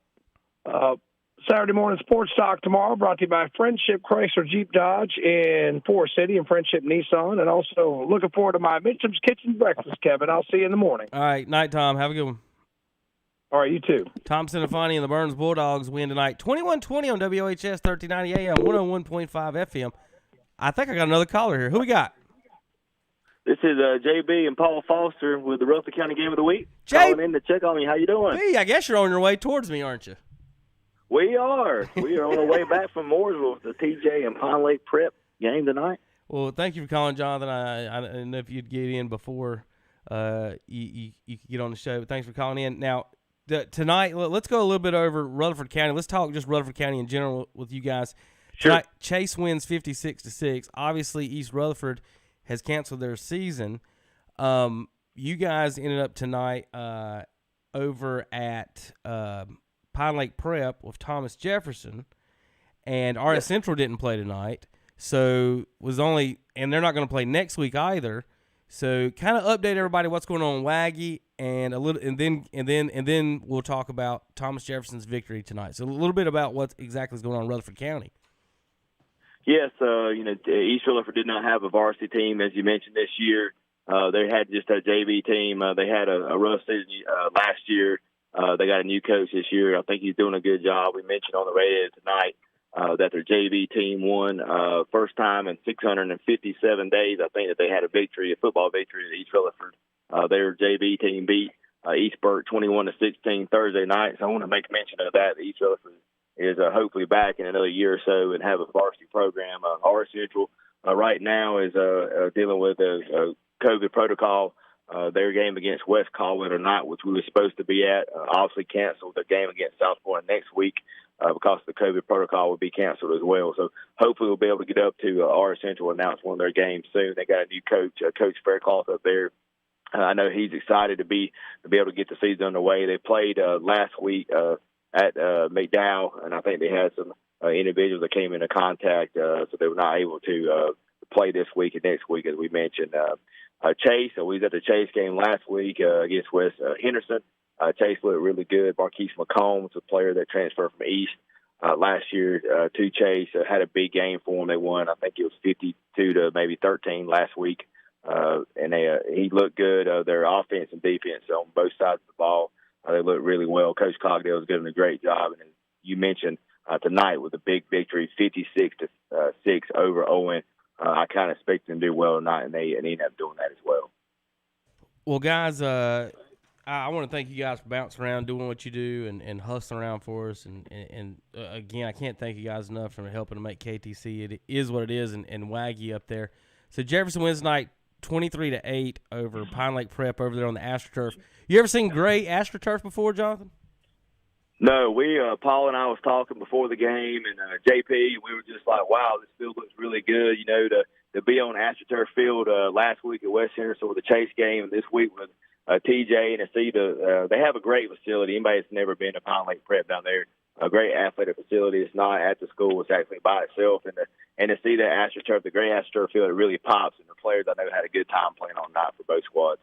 Saturday morning sports talk tomorrow, brought to you by Friendship Chrysler Jeep Dodge in Forest City and Friendship Nissan. And also looking forward to my Mitchum's Kitchen breakfast, Kevin. I'll see you in the morning. All right. Night, Tom. Have a good one. All right, you too. Tom Sinafani and the Burns Bulldogs win tonight 21-20 on WHS 1390 AM, 101.5 FM. I think I got another caller here. Who we got? This is JB and Paul Foster with the Rutherford County Game of the Week. Calling in to check on me. How you doing? Hey, I guess you're on your way towards me, aren't you? We are. We are on our way back from Mooresville with the TJ and Pine Lake Prep game tonight. Well, thank you for calling, Jonathan. I didn't know if you'd get in before you could get on the show, but thanks for calling in. Now, tonight, let's go a little bit over Rutherford County. Let's talk just Rutherford County in general with you guys. Sure. Tonight, Chase wins 56-6. Obviously, East Rutherford has canceled their season. You guys ended up tonight over at Pine Lake Prep with Thomas Jefferson, and RS Central didn't play tonight, so and they're not going to play next week either. So, kind of update everybody what's going on in Waggy, and then we'll talk about Thomas Jefferson's victory tonight. So, a little bit about what exactly is going on in Rutherford County. Yes, East Rutherford did not have a varsity team, as you mentioned, this year. They had just a JV team. They had a rough season last year. They got a new coach this year. I think he's doing a good job. We mentioned on the radio tonight that their JV team won first time in 657 days. I think that they had a football victory at East Rutherford. Their JV team beat East Burke 21-16 Thursday night. So I want to make mention of that. East Rutherford is hopefully back in another year or so and have a varsity program. R Central right now is dealing with a COVID protocol. Their game against West Colwyn tonight, which we were supposed to be at, obviously canceled. The game against South Point next week because the COVID protocol will be canceled as well. So hopefully we'll be able to get up to R Central and announce one of their games soon. They got a new coach, Coach Faircloth up there. I know he's excited to be able to get the season underway. They played last week at McDowell, and I think they had some individuals that came into contact, so they were not able to play this week and next week, as we mentioned. Chase, we was at the Chase game last week against West Henderson. Chase looked really good. Marquise McCombs, a player that transferred from East last year to Chase, had a big game for them. They won, I think it was 52 to maybe 13 last week, and he looked good. Their offense and defense on both sides of the ball, they looked really well. Coach Cogdale was doing a great job, and as you mentioned tonight with a big victory, 56-6 over Owen. I kind of expect them to do well tonight, and they end up doing that as well. Well, guys, I want to thank you guys for bouncing around, doing what you do, and hustling around for us. And again, I can't thank you guys enough for helping to make KTC. It is what it is, and Waggy up there. So Jefferson wins tonight 23-8 over Pine Lake Prep over there on the AstroTurf. You ever seen gray AstroTurf before, Jonathan? No, Paul and I was talking before the game, and JP, we were just like, wow, this field looks really good, to be on AstroTurf field last week at West Henderson with the Chase game, and this week with TJ and to see they have a great facility. Anybody that's never been to Pine Lake Prep down there, a great athletic facility. It's not at the school; it's actually by itself. And to see that AstroTurf, the gray AstroTurf field, it really pops. And the players I know had a good time playing all night for both squads.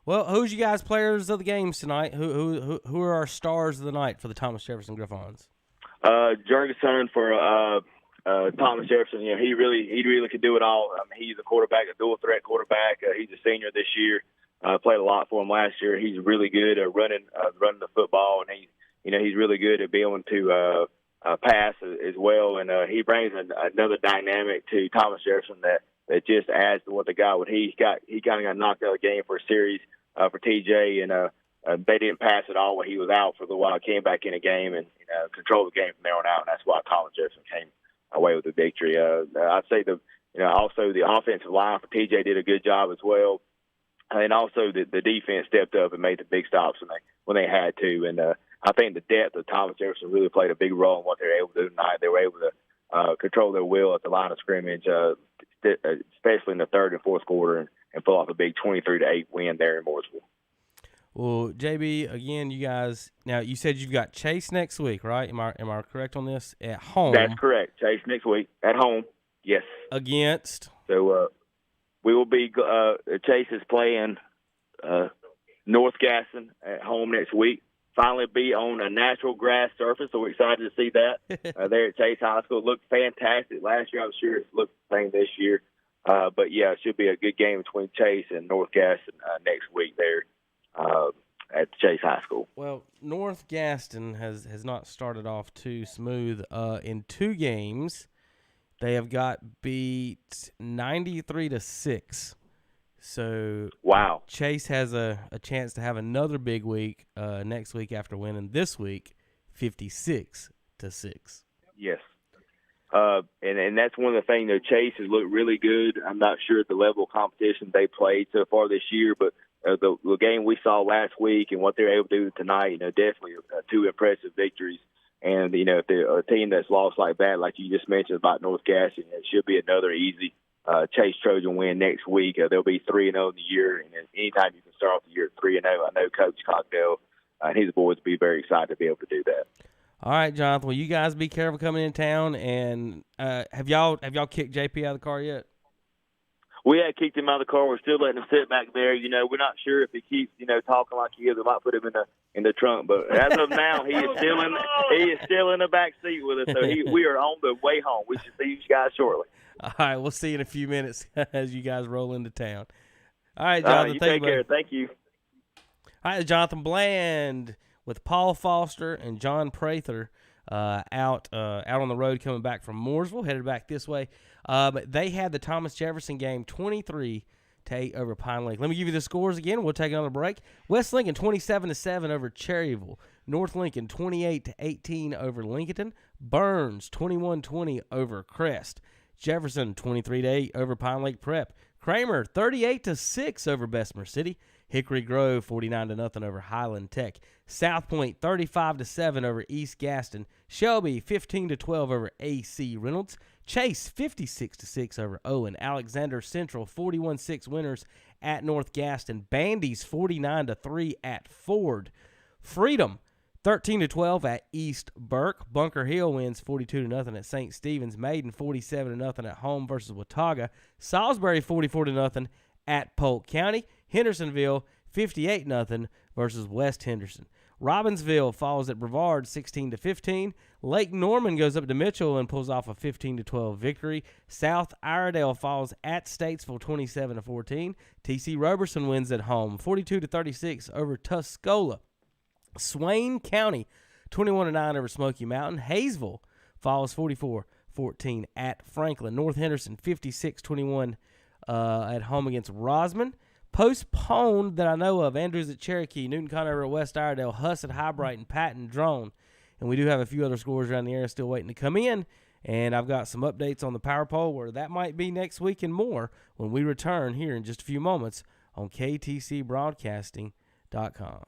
Well, who's you guys players of the games tonight? Who are our stars of the night for the Thomas Jefferson Griffons? Jurgensen for Thomas Jefferson. He really could do it all. I mean, he's a quarterback, a dual threat quarterback. He's a senior this year. Played a lot for him last year. He's really good at running the football, and he's really good at being able to pass as well. And he brings another dynamic to Thomas Jefferson that just adds to what the guy would. He kind of got knocked out of the game for a series for TJ, and they didn't pass at all when he was out for a while. Came back in a game and controlled the game from there on out, and that's why Thomas Jefferson came away with the victory. I'd say also the offensive line for TJ did a good job as well. And also the defense stepped up and made the big stops when they had to. And I think the depth of Thomas Jefferson really played a big role in what they were able to do tonight. They were able to control their will at the line of scrimmage, especially in the third and fourth quarter, and pull off a big 23-8 win there in Mooresville. Well, JB, again, you guys. Now you said you've got Chase next week, right? Am I correct on this? At home. That's correct. Chase next week at home. Yes. Against. So. We will be Chase is playing North Gaston at home next week. Finally be on a natural grass surface, so we're excited to see that there at Chase High School. It looked fantastic last year. I'm sure it looks the same this year. But, yeah, it should be a good game between Chase and North Gaston next week there at Chase High School. Well, North Gaston has not started off too smooth in two games. They have got beat 93-6. So wow, Chase has a chance to have another big week next week after winning this week 56-6. Yes. And that's one of the things, Chase has looked really good. I'm not sure at the level of competition they played so far this year, but the game we saw last week and what they're able to do tonight, definitely two impressive victories. And, if they're a team that's lost like that, like you just mentioned about North Gaston, it should be another easy Chase Trojan win next week. They'll be 3-0 in the year. And anytime you can start off the year at 3-0, I know Coach Cogdale and his boys will be very excited to be able to do that. All right, Jonathan. Well, you guys be careful coming in town. And have y'all kicked JP out of the car yet? We had kicked him out of the car. We're still letting him sit back there. We're not sure if he keeps, talking like he is. We might put him in the trunk. But as of now, he is still in the back seat with us. So we are on the way home. We should see you guys shortly. All right, we'll see you in a few minutes as you guys roll into town. All right, Jonathan. You take care. Thank you. All right, Jonathan Bland with Paul Foster and John Prather out on the road coming back from Mooresville, headed back this way. They had the Thomas Jefferson game 23-8 over Pine Lake. Let me give you the scores again. We'll take another break. West Lincoln 27-7 over Cherryville. North Lincoln 28-18 over Lincolnton. Burns 21-20 over Crest. Jefferson 23-8 over Pine Lake Prep. Kramer 38-6 over Bessemer City. Hickory Grove 49-0 over Highland Tech. South Point 35-7 over East Gaston. Shelby 15-12 over AC Reynolds. Chase 56-6 over Owen. Alexander Central 41-6 winners at North Gaston. Bandy's 49-3 at Ford. Freedom 13-12 at East Burke. Bunker Hill wins 42-0 at St. Stephen's. Maiden 47-0 at home versus Watauga. Salisbury 44-0 at Polk County. Hendersonville 58-0 versus West Henderson. Robbinsville falls at Brevard 16-15. Lake Norman goes up to Mitchell and pulls off a 15-12 victory. South Iredale falls at Statesville 27-14. TC Roberson wins at home 42-36 over Tuscola. Swain County 21-9 over Smoky Mountain. Hayesville falls 44-14 at Franklin. North Henderson 56-21 at home against Rosman. Postponed that I know of, Andrews at Cherokee, Newton Conover at West Iredale, Huss at Highbright, and Patton Drone. And we do have a few other scores around the area still waiting to come in. And I've got some updates on the Power Poll where that might be next week and more when we return here in just a few moments on KTCBroadcasting.com.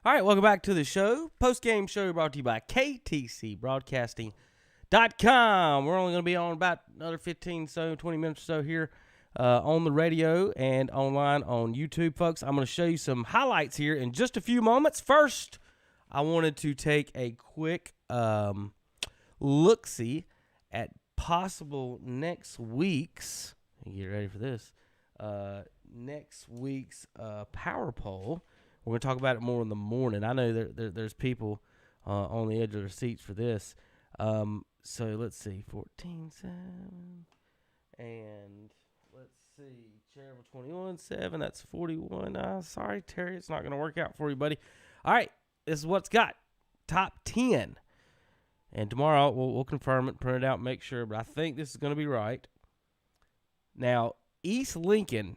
All right, welcome back to the show. Post-game show brought to you by KTC Broadcasting.com. We're only going to be on about another 20 minutes or so here on the radio and online on YouTube, folks. I'm going to show you some highlights here in just a few moments. First, I wanted to take a quick look-see at possible next week's, get ready for this, next week's power poll. We're going to talk about it more in the morning. I know there's people on the edge of their seats for this. So let's see, 14-7, and let's see, Cherville 21-7, that's 41. Sorry, Terry, it's not going to work out for you, buddy. All right, this is what's got top 10. And tomorrow we'll confirm it, print it out, make sure, but I think this is going to be right. Now, East Lincoln,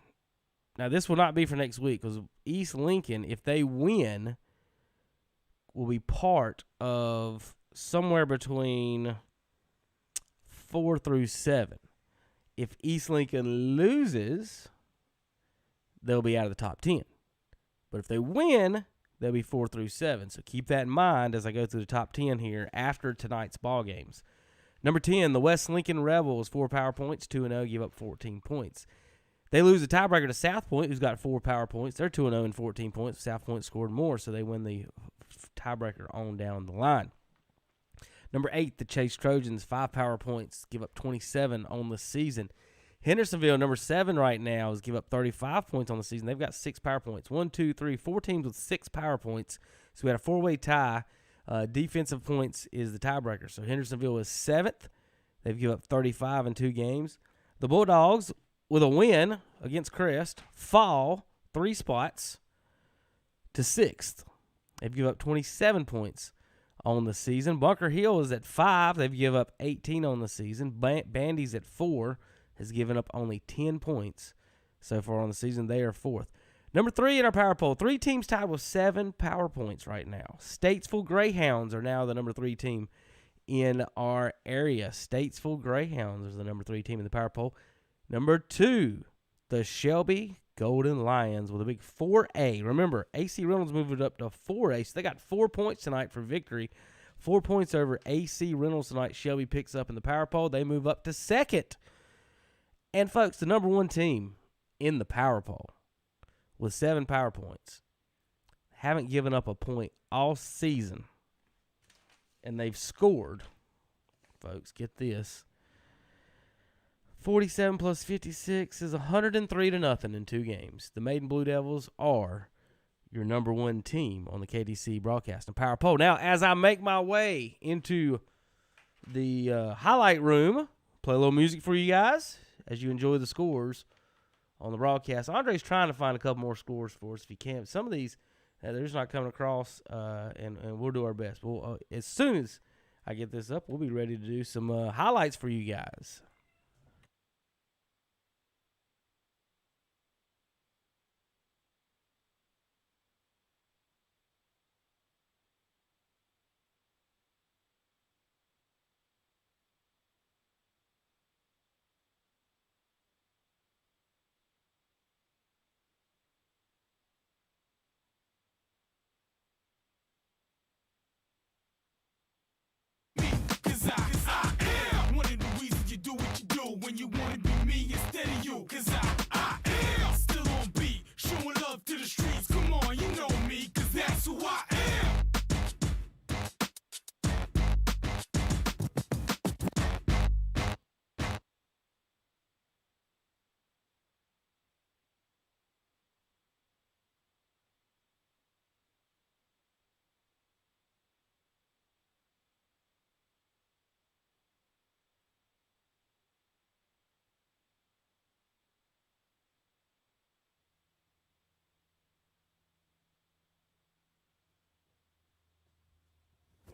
now this will not be for next week because East Lincoln, if they win, will be part of somewhere between 4 through 7. If East Lincoln loses, they'll be out of the top 10. But if they win, they'll be 4 through 7. So keep that in mind as I go through the top 10 here after tonight's ball games. Number 10, the West Lincoln Rebels, 4 power points, 2-0, give up 14 points. They lose the tiebreaker to South Point, who's got 4 power points. They're 2-0 and 14 points. South Point scored more, so they win the tiebreaker on down the line. Number 8, the Chase Trojans, 5 power points, give up 27 on the season. Hendersonville, number 7 right now, is give up 35 points on the season. They've got 6 power points. 1, 2, 3, 4 teams with 6 power points. So we had a 4-way tie. Defensive points is the tiebreaker. So Hendersonville is 7th. They've given up 35 in 2 games. The Bulldogs, with a win against Crest, fall 3 spots to 6th. They've given up 27 points on the season. Bunker Hill is at 5. They've given up 18 on the season. Bandy's at 4. Has given up only 10 points so far on the season. They are 4th. Number 3 in our power poll, 3 teams tied with 7 power points right now. Statesville Greyhounds are now the number 3 team in our area. Statesville Greyhounds is the number 3 team in the power poll. Number 2, the Shelby Golden Lions with a big 4A. Remember, AC Reynolds moved it up to 4A, so they got 4 points tonight for victory. 4 points over AC Reynolds tonight. Shelby picks up in the power poll. They move up to 2nd. And, folks, the number 1 team in the power poll with 7 power points haven't given up a point all season. And they've scored, folks, get this, 47 plus 56 is 103-0 in 2 games. The Maiden Blue Devils are your number 1 team on the KTC Broadcasting Power Poll. Now, as I make my way into the highlight room, play a little music for you guys as you enjoy the scores on the broadcast. Andre's trying to find a couple more scores for us if he can. Some of these, they're just not coming across, and we'll do our best. We'll, as soon as I get this up, we'll be ready to do some highlights for you guys. When you wanna be me instead of you, cause I am still on beat, showing love to the streets. Come on, you know me, cause that's who I am.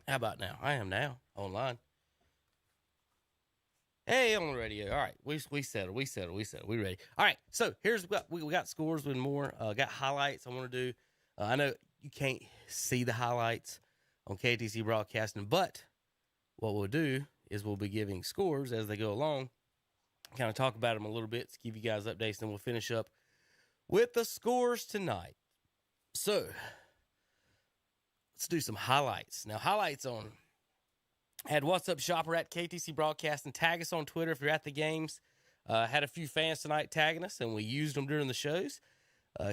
How about now? I am now online. Hey, on the radio. All right, we settled. We ready. All right, so here's what we got scores and more. Got highlights I want to do. I know you can't see the highlights on KTC Broadcasting, but what we'll do is we'll be giving scores as they go along. Kind of talk about them a little bit to give you guys updates, and then we'll finish up with the scores tonight. So, let's do some highlights. Now, highlights on had What's Up Shopper at KTC Broadcasting. Tag us on Twitter if you're at the games. Had a few fans tonight tagging us, and we used them during the shows.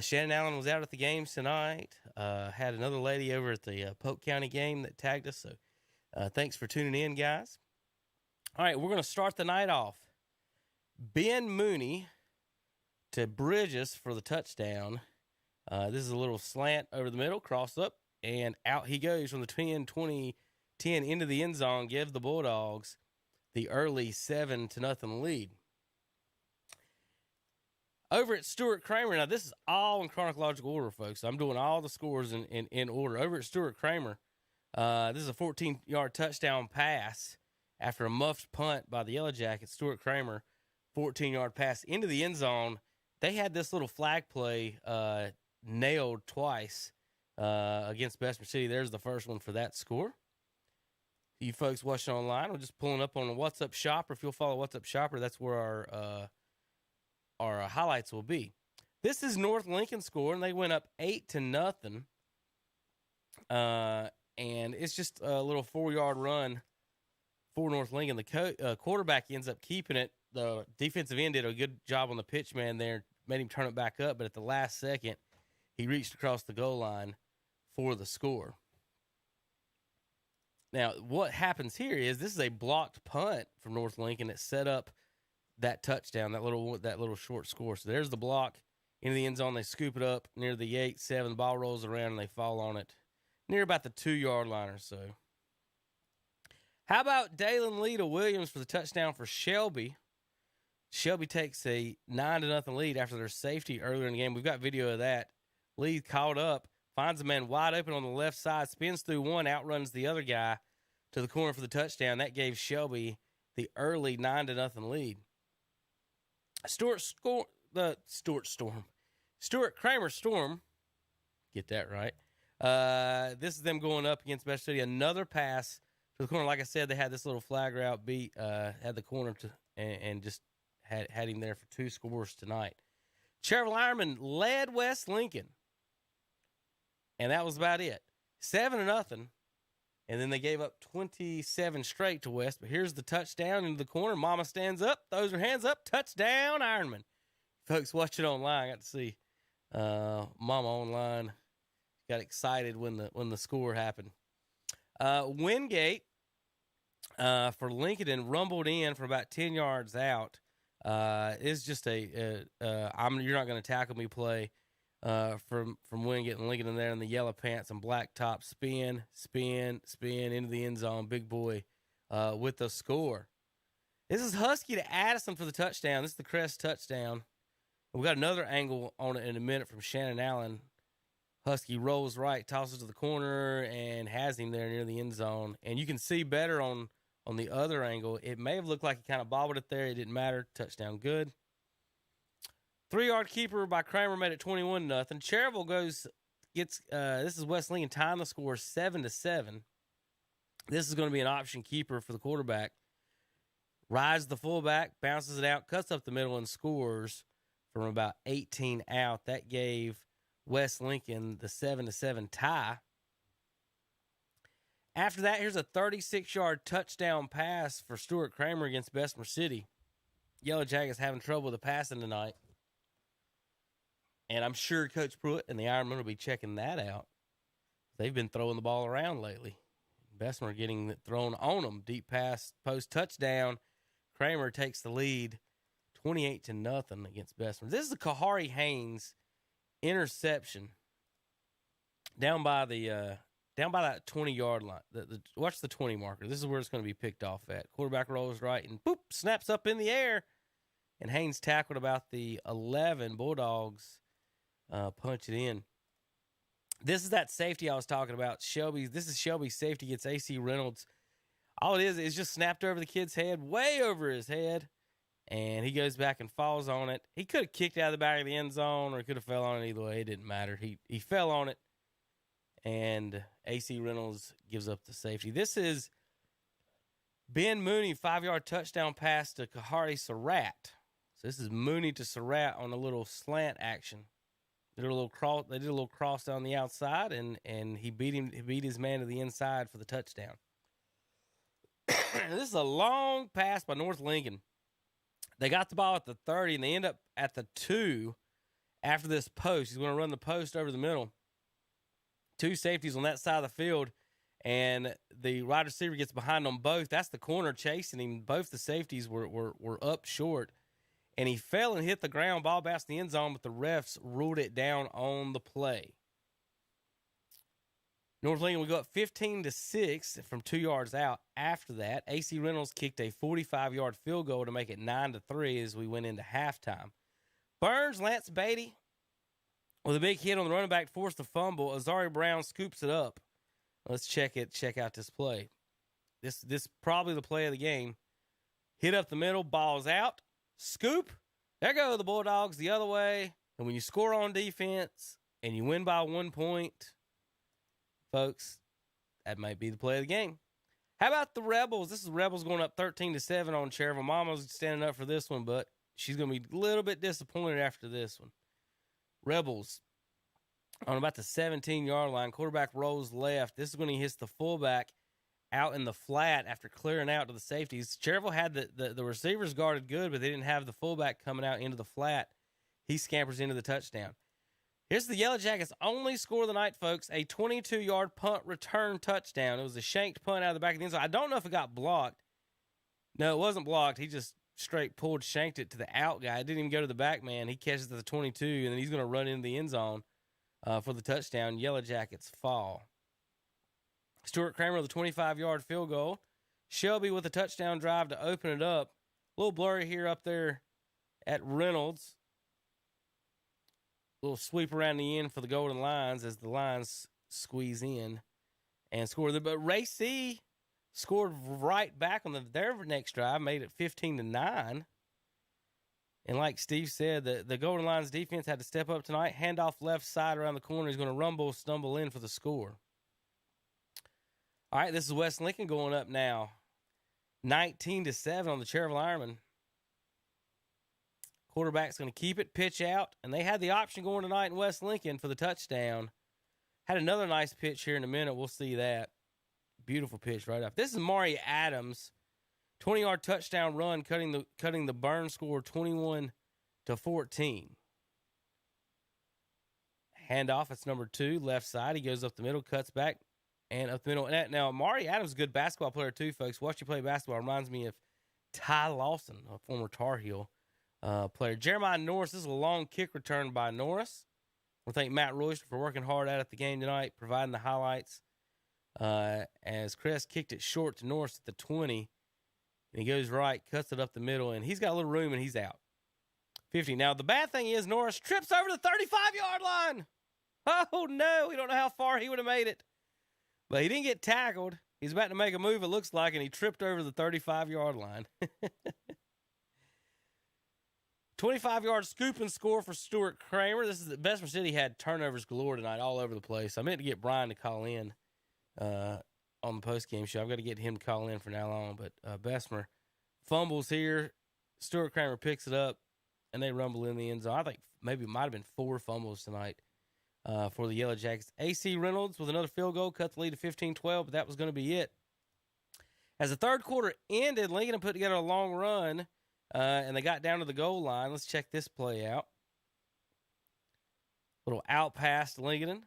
Shannon Allen was out at the games tonight. Had another lady over at the Polk County game that tagged us. So thanks for tuning in, guys. All right, we're going to start the night off. Ben Mooney to Bridges for the touchdown. This is a little slant over the middle, cross up, and out he goes from the 10-20-10 into the end zone, give the Bulldogs the early 7-0 lead. Over at Stuart Kramer, now this is all in chronological order, folks. I'm doing all the scores in order. Over at Stuart Kramer, this is a 14-yard touchdown pass after a muffed punt by the Yellow Jackets. Stuart Kramer, 14-yard pass into the end zone. They had this little flag play nailed twice against Bessemer City. There's the first one for that score. You folks watching online, we're just pulling up on the What's Up Shopper. If you'll follow What's Up Shopper, that's where our highlights will be. This is North Lincoln score, and they went up 8-0. And it's just a little 4-yard run for North Lincoln. The quarterback ends up keeping it. The defensive end did a good job on the pitch man there, made him turn it back up, but at the last second, he reached across the goal line for the score. Now, what happens here is this is a blocked punt from North Lincoln that set up that touchdown, that little short score. So there's the block into the end zone. They scoop it up near the 8-7. The ball rolls around, and they fall on it near about the 2-yard line or so. How about Dalen Lee to Williams for the touchdown for Shelby? Shelby takes a 9-0 lead after their safety earlier in the game. We've got video of that. Lee caught up, finds a man wide open on the left side, spins through one, outruns the other guy to the corner for the touchdown. That gave Shelby the early 9-0 lead. Stuart Kramer Storm, get that right. This is them going up against Bessemer City. Another pass to the corner. Like I said, they had this little flag route beat, had the corner and just had him there for 2 scores tonight. Cherville Ironman led West Lincoln, and that was about it. 7-0, and then they gave up 27 straight to West. But here's the touchdown into the corner. Mama stands up, throws her hands up. Touchdown, Ironman. Folks, watch it online. I got to see Mama online. Got excited when the score happened. Wingate for Lincoln and rumbled in from about 10 yards out. It's just you're not going to tackle me play from Wingate and Lincoln in there in the yellow pants and black top. Spin into the end zone. Big boy with the score. This is Husky to Addison for the touchdown. This is the Crest touchdown. We got another angle on it in a minute from Shannon Allen. Husky rolls right, tosses to the corner, and has him there near the end zone. And you can see better on the other angle. It may have looked like he kind of bobbled it there. It didn't matter. Touchdown good. 3-yard keeper by Kramer made it 21-0. Cherville gets this is West Lincoln tying the score 7-7. This is going to be an option keeper for the quarterback. Rides the fullback, bounces it out, cuts up the middle, and scores from about 18 out. That gave West Lincoln the 7-7 tie. After that, here's a 36-yard touchdown pass for Stuart Kramer against Bessemer City. Yellow Jackets having trouble with the passing tonight. And I'm sure Coach Pruitt and the Ironmen will be checking that out. They've been throwing the ball around lately. Bessemer getting it thrown on them. Deep pass, post touchdown. Kramer takes the lead 28-0 against Bessemer. This is a Kahari Haynes interception down by that 20-yard line. Watch the 20 marker. This is where it's going to be picked off at. Quarterback rolls right and boop, snaps up in the air. And Haynes tackled about the 11. Bulldogs punch it in. This is that safety I was talking about. This is Shelby's safety, gets AC Reynolds. All it is just snapped over the kid's head, way over his head. And he goes back and falls on it. He could have kicked out of the back of the end zone, or he could have fell on it either way. It didn't matter. He fell on it. And AC Reynolds gives up the safety. This is Ben Mooney, 5-yard touchdown pass to Kahari Surratt. So this is Mooney to Surratt on a little slant action. They did a little cross down the outside, and he beat his man to the inside for the touchdown. This is a long pass by North Lincoln. They got the ball at the 30, and they end up at the 2 after this post. He's going to run the post over the middle. 2 safeties on that side of the field, and the wide receiver gets behind them both. That's the corner chasing him. Both the safeties were up short, and he fell and hit the ground. Ball bounced in the end zone, but the refs ruled it down on the play. North Lincoln would go up 15-6 from 2 yards out. After that, AC Reynolds kicked a 45-yard field goal to make it 9-3 as we went into halftime. Burns, Lance Beatty, with a big hit on the running back, forced a fumble. Azari Brown scoops it up. Let's check out this play. This probably the play of the game. Hit up the middle, ball's out, scoop. There go the Bulldogs the other way. And when you score on defense and you win by 1 point, folks, that might be the play of the game. How about the Rebels? This is Rebels going up 13-7 on Cherville. Mama's standing up for this one, but she's going to be a little bit disappointed after this one. Rebels on about the 17-yard line. Quarterback rolls left. This is when he hits the fullback out in the flat after clearing out to the safeties. Cherville had the receivers guarded good, but they didn't have the fullback coming out into the flat. He scampers into the touchdown. Here's the Yellow Jackets' only score of the night, folks. A 22-yard punt return touchdown. It was a shanked punt out of the back of the end zone. I don't know if it got blocked. No, it wasn't blocked. He just straight shanked it to the out guy. It didn't even go to the back man. He catches it at the 22, and then he's going to run into the end zone for the touchdown. Yellow Jackets fall. Stuart Kramer with a 25-yard field goal. Shelby with a touchdown drive to open it up. A little blurry here up there at Reynolds. Little sweep around the end for the Golden Lions as the Lions squeeze in and score. But Ray C scored right back on their next drive, made it 15-9. And like Steve said, the Golden Lions defense had to step up tonight. Handoff left side around the corner. He's going to stumble in for the score. All right, this is West Lincoln going up now. 19-7 on the Cherville Ironman. Quarterback's going to keep it, pitch out, and they had the option going tonight in West Lincoln for the touchdown. Had another nice pitch here in a minute. We'll see that. Beautiful pitch right up. This is Maury Adams, 20-yard touchdown run, cutting the Burn score 21-14. Handoff, it's number 2, left side. He goes up the middle, cuts back, and up the middle. Now, Maury Adams is a good basketball player too, folks. Watch you play basketball. Reminds me of Ty Lawson, a former Tar Heel player. Jeremiah Norris, this is a long kick return by Norris. I thank Matt Royster for working hard at the game tonight, providing the highlights. As Crest kicked it short to Norris at the 20, and he goes right, cuts it up the middle, and he's got a little room, and he's out. 50. Now, the bad thing is Norris trips over the 35-yard line. Oh, no, we don't know how far he would have made it. But he didn't get tackled. He's about to make a move, it looks like, and he tripped over the 35-yard line. 25-yard scoop and score for Stuart Kramer. This is the Bessemer City had turnovers galore tonight all over the place. I meant to get Brian to call in on the postgame show. I've got to get him to call in from now on. But Bessemer fumbles here. Stuart Kramer picks it up, and they rumble in the end zone. I think maybe it might have been 4 fumbles tonight for the Yellow Jackets. AC Reynolds with another field goal, cut the lead to 15-12, but that was going to be it. As the third quarter ended, Lincoln put together a long run, and they got down to the goal line. Let's check this play out. Little out pass to Lincoln.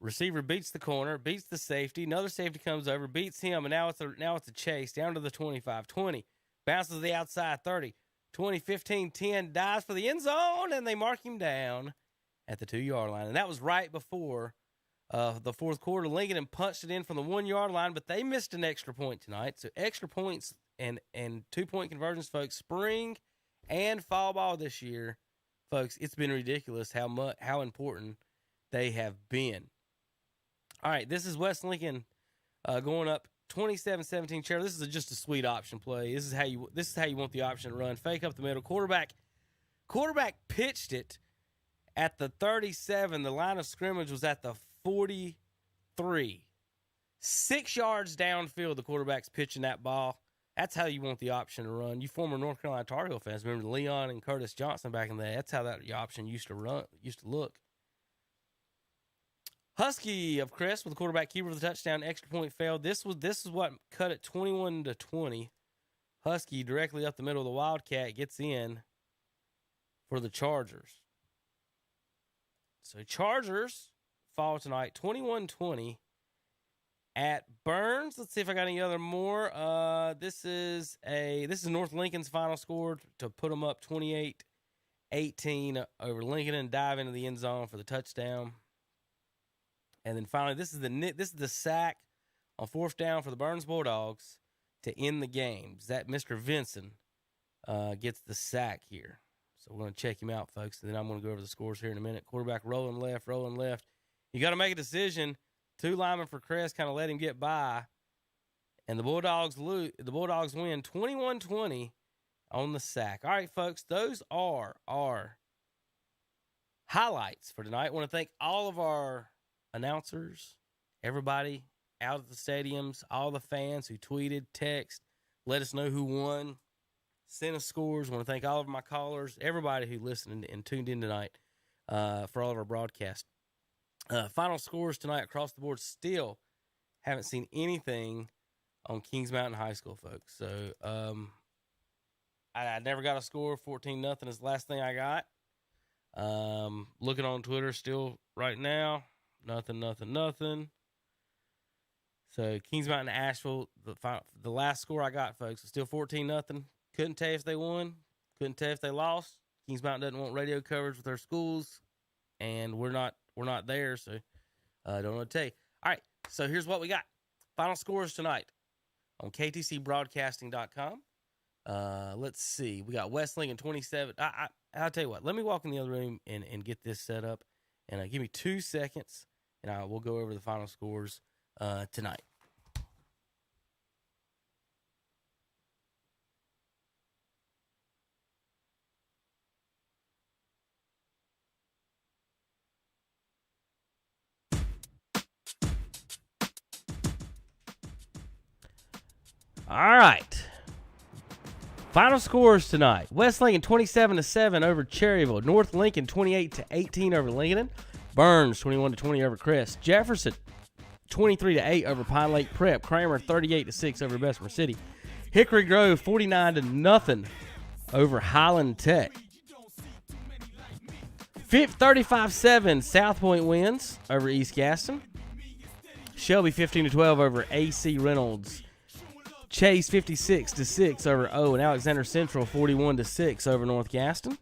Receiver beats the corner, beats the safety. Another safety comes over, beats him, and now it's a chase down to the 25, 20. Bounces to the outside 30, 20, 15, 10. Dives for the end zone, and they mark him down at the 2-yard line. And that was right before the fourth quarter. Lincoln punched it in from the 1-yard line, but they missed an extra point tonight. So extra points and 2-point conversions, folks. Spring and fall ball this year, folks, it's been ridiculous how important they have been. All right, this is West Lincoln going up 27-17. Chair. This is just a sweet option play. This is how you want the option to run. Fake up the middle. Quarterback pitched it at the 37. The line of scrimmage was at the 43. 6 yards downfield, the quarterback's pitching that ball. That's how you want the option to run. You former North Carolina Tar Heel fans remember Leon and Curtis Johnson back in the day. That's how that option used to look. Husky of Chris with the quarterback keeper for the touchdown. Extra point failed. This is what cut it 21-20. Husky directly up the middle of the Wildcat gets in for the Chargers. So Chargers fall tonight 21-20 at Burns. Let's see if I got any other more. This is North Lincoln's final score to put them up 28-18 over Lincoln and dive into the end zone for the touchdown. And then finally, this is the sack on fourth down for the Burns Bulldogs to end the game. That Mr. Vinson gets the sack here. So we're going to check him out, folks, and then I'm going to go over the scores here in a minute. Quarterback rolling left. You got to make a decision. 2 linemen for Crest kind of let him get by, and the Bulldogs win 21-20 on the sack. All right, folks, those are our highlights for tonight. I want to thank all of our announcers, everybody out at the stadiums, all the fans who tweeted, text, let us know who won, sent us scores. I want to thank all of my callers, everybody who listened and tuned in tonight for all of our broadcasts. Final scores tonight across the board. Still haven't seen anything on Kings Mountain High School, folks. So I never got a score. 14-0 is the last thing I got. Looking on Twitter still right now. Nothing. So Kings Mountain Asheville, the last score I got, folks, was still 14-0. Couldn't tell you if they won. Couldn't tell you if they lost. Kings Mountain doesn't want radio coverage with their schools, and we're not there, so I don't know what to tell you. All right, so here's what we got. Final scores tonight on KTCBroadcasting.com. Let's see. We got West Lincoln 27. I'll tell you what. Let me walk in the other room and get this set up, and give me 2 seconds, and we'll go over the final scores tonight. All right. Final scores tonight. West Lincoln 27-7 over Cherryville. North Lincoln 28-18 over Lincoln. Burns 21-20 over Crest. Jefferson 23-8 over Pine Lake Prep. Kramer 38-6 over Bessemer City. Hickory Grove 49-0 over Highland Tech. 35-7 South Point wins over East Gaston. Shelby 15-12 over AC Reynolds. Chase 56-6 over O, and Alexander Central 41-6 over North Gaston.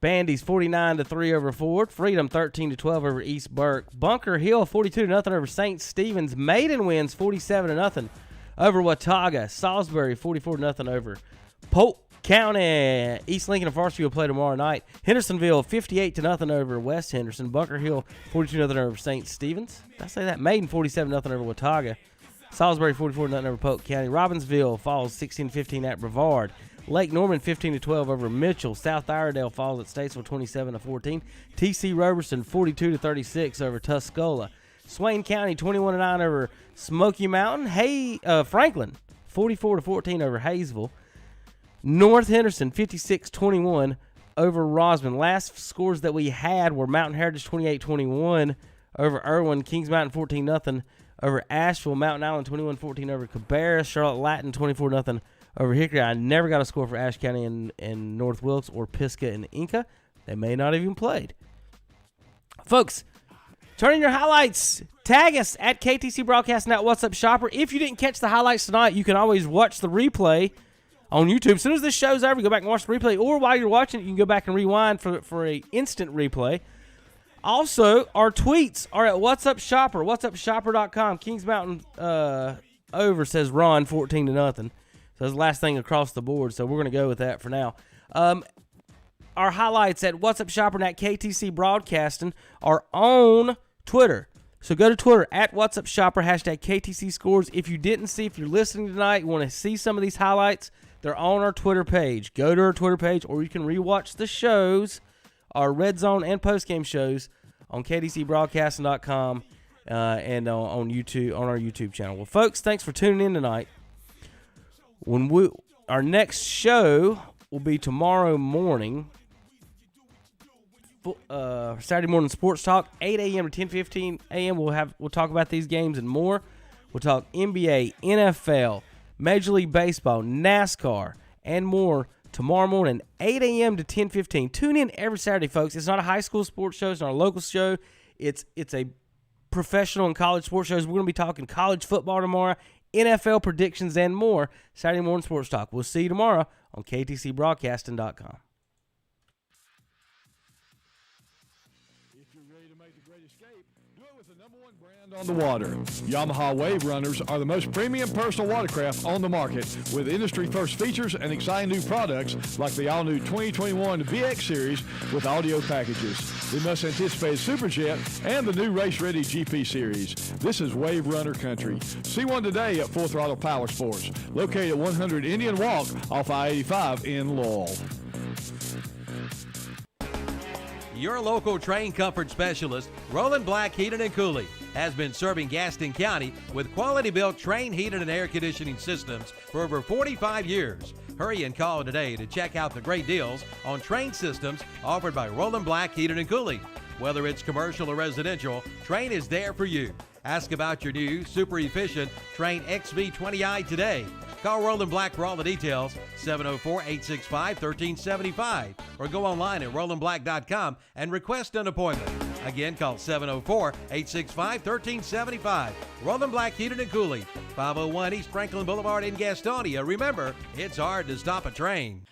Bandy's 49-3 over Ford. Freedom 13-12 over East Burke. Bunker Hill 42-0 over St. Stephen's. Maiden wins 47-0 over Watauga. Salisbury 44-0 over Polk County. East Lincoln and Varsity will play tomorrow night. Hendersonville 58-0 over West Henderson. Bunker Hill 42-0 over St. Stephen's. Did I say that? Maiden 47-0 over Watauga. Salisbury 44-0 over Polk County. Robbinsville falls 16-15 at Brevard. Lake Norman 15-12 over Mitchell. South Iredale falls at Statesville 27-14. TC Roberson 42-36 over Tuscola. Swain County 21-9 over Smoky Mountain. Franklin 44-14 over Hayesville. North Henderson 56-21 over Rosman. Last scores that we had were Mountain Heritage 28-21 over Irwin. Kings Mountain 14-0 over Asheville. Mountain Island 21-14 over Cabarrus. Charlotte Latin 24-0 over Hickory. I never got a score for Ashe County and North Wilkes or Pisgah and Inca. They may not have even played. Folks, turn in your highlights. Tag us at KTC Broadcasting at What's Up Shopper. If you didn't catch the highlights tonight, you can always watch the replay on YouTube. As soon as this show's over, go back and watch the replay. Or while you're watching it, you can go back and rewind for an instant replay. Also, our tweets are at What's Up Shopper, whatsupshopper.com. Kings Mountain over, says Ron, 14-0. So that's the last thing across the board. So we're going to go with that for now. Our highlights at What's Up Shopper and at KTC Broadcasting are on Twitter. So go to Twitter at What's Up Shopper, hashtag KTC Scores. If you didn't see, if you're listening tonight, you want to see some of these highlights, they're on our Twitter page. Go to our Twitter page, or you can rewatch the shows, our Red Zone and Postgame shows, on KTCBroadcasting.com and on YouTube, on our YouTube channel. Well, folks, thanks for tuning in tonight. Our next show will be tomorrow morning, Saturday morning sports talk, 8 a.m. to 10:15 a.m. We'll talk about these games and more. We'll talk NBA, NFL, Major League Baseball, NASCAR, and more tomorrow morning, 8 a.m. to 10:15. Tune in every Saturday, folks. It's not a high school sports show. It's not a local show. It's a professional and college sports shows. We're going to be talking college football tomorrow, NFL predictions, and more. Saturday morning sports talk. We'll see you tomorrow on KTCBroadcasting.com. On the water. Yamaha Wave Runners are the most premium personal watercraft on the market, with industry-first features and exciting new products like the all-new 2021 VX Series with audio packages, the much-anticipated Superjet, and the new race-ready GP Series. This is Wave Runner country. See one today at Full Throttle Powersports, located at 100 Indian Walk off I-85 in Lowell. Your local train comfort specialist, Roland Black Heating and Cooling, has been serving Gaston County with quality-built train heating and air conditioning systems for over 45 years. Hurry and call today to check out the great deals on train systems offered by Roland Black Heating and Cooling. Whether it's commercial or residential, Train is there for you. Ask about your new, super efficient Train XV20i today. Call Roland Black for all the details, 704-865-1375, or go online at rolandblack.com and request an appointment. Again, call 704-865-1375. Roland Black Heating and Cooling, 501 East Franklin Boulevard in Gastonia. Remember, it's hard to stop a train.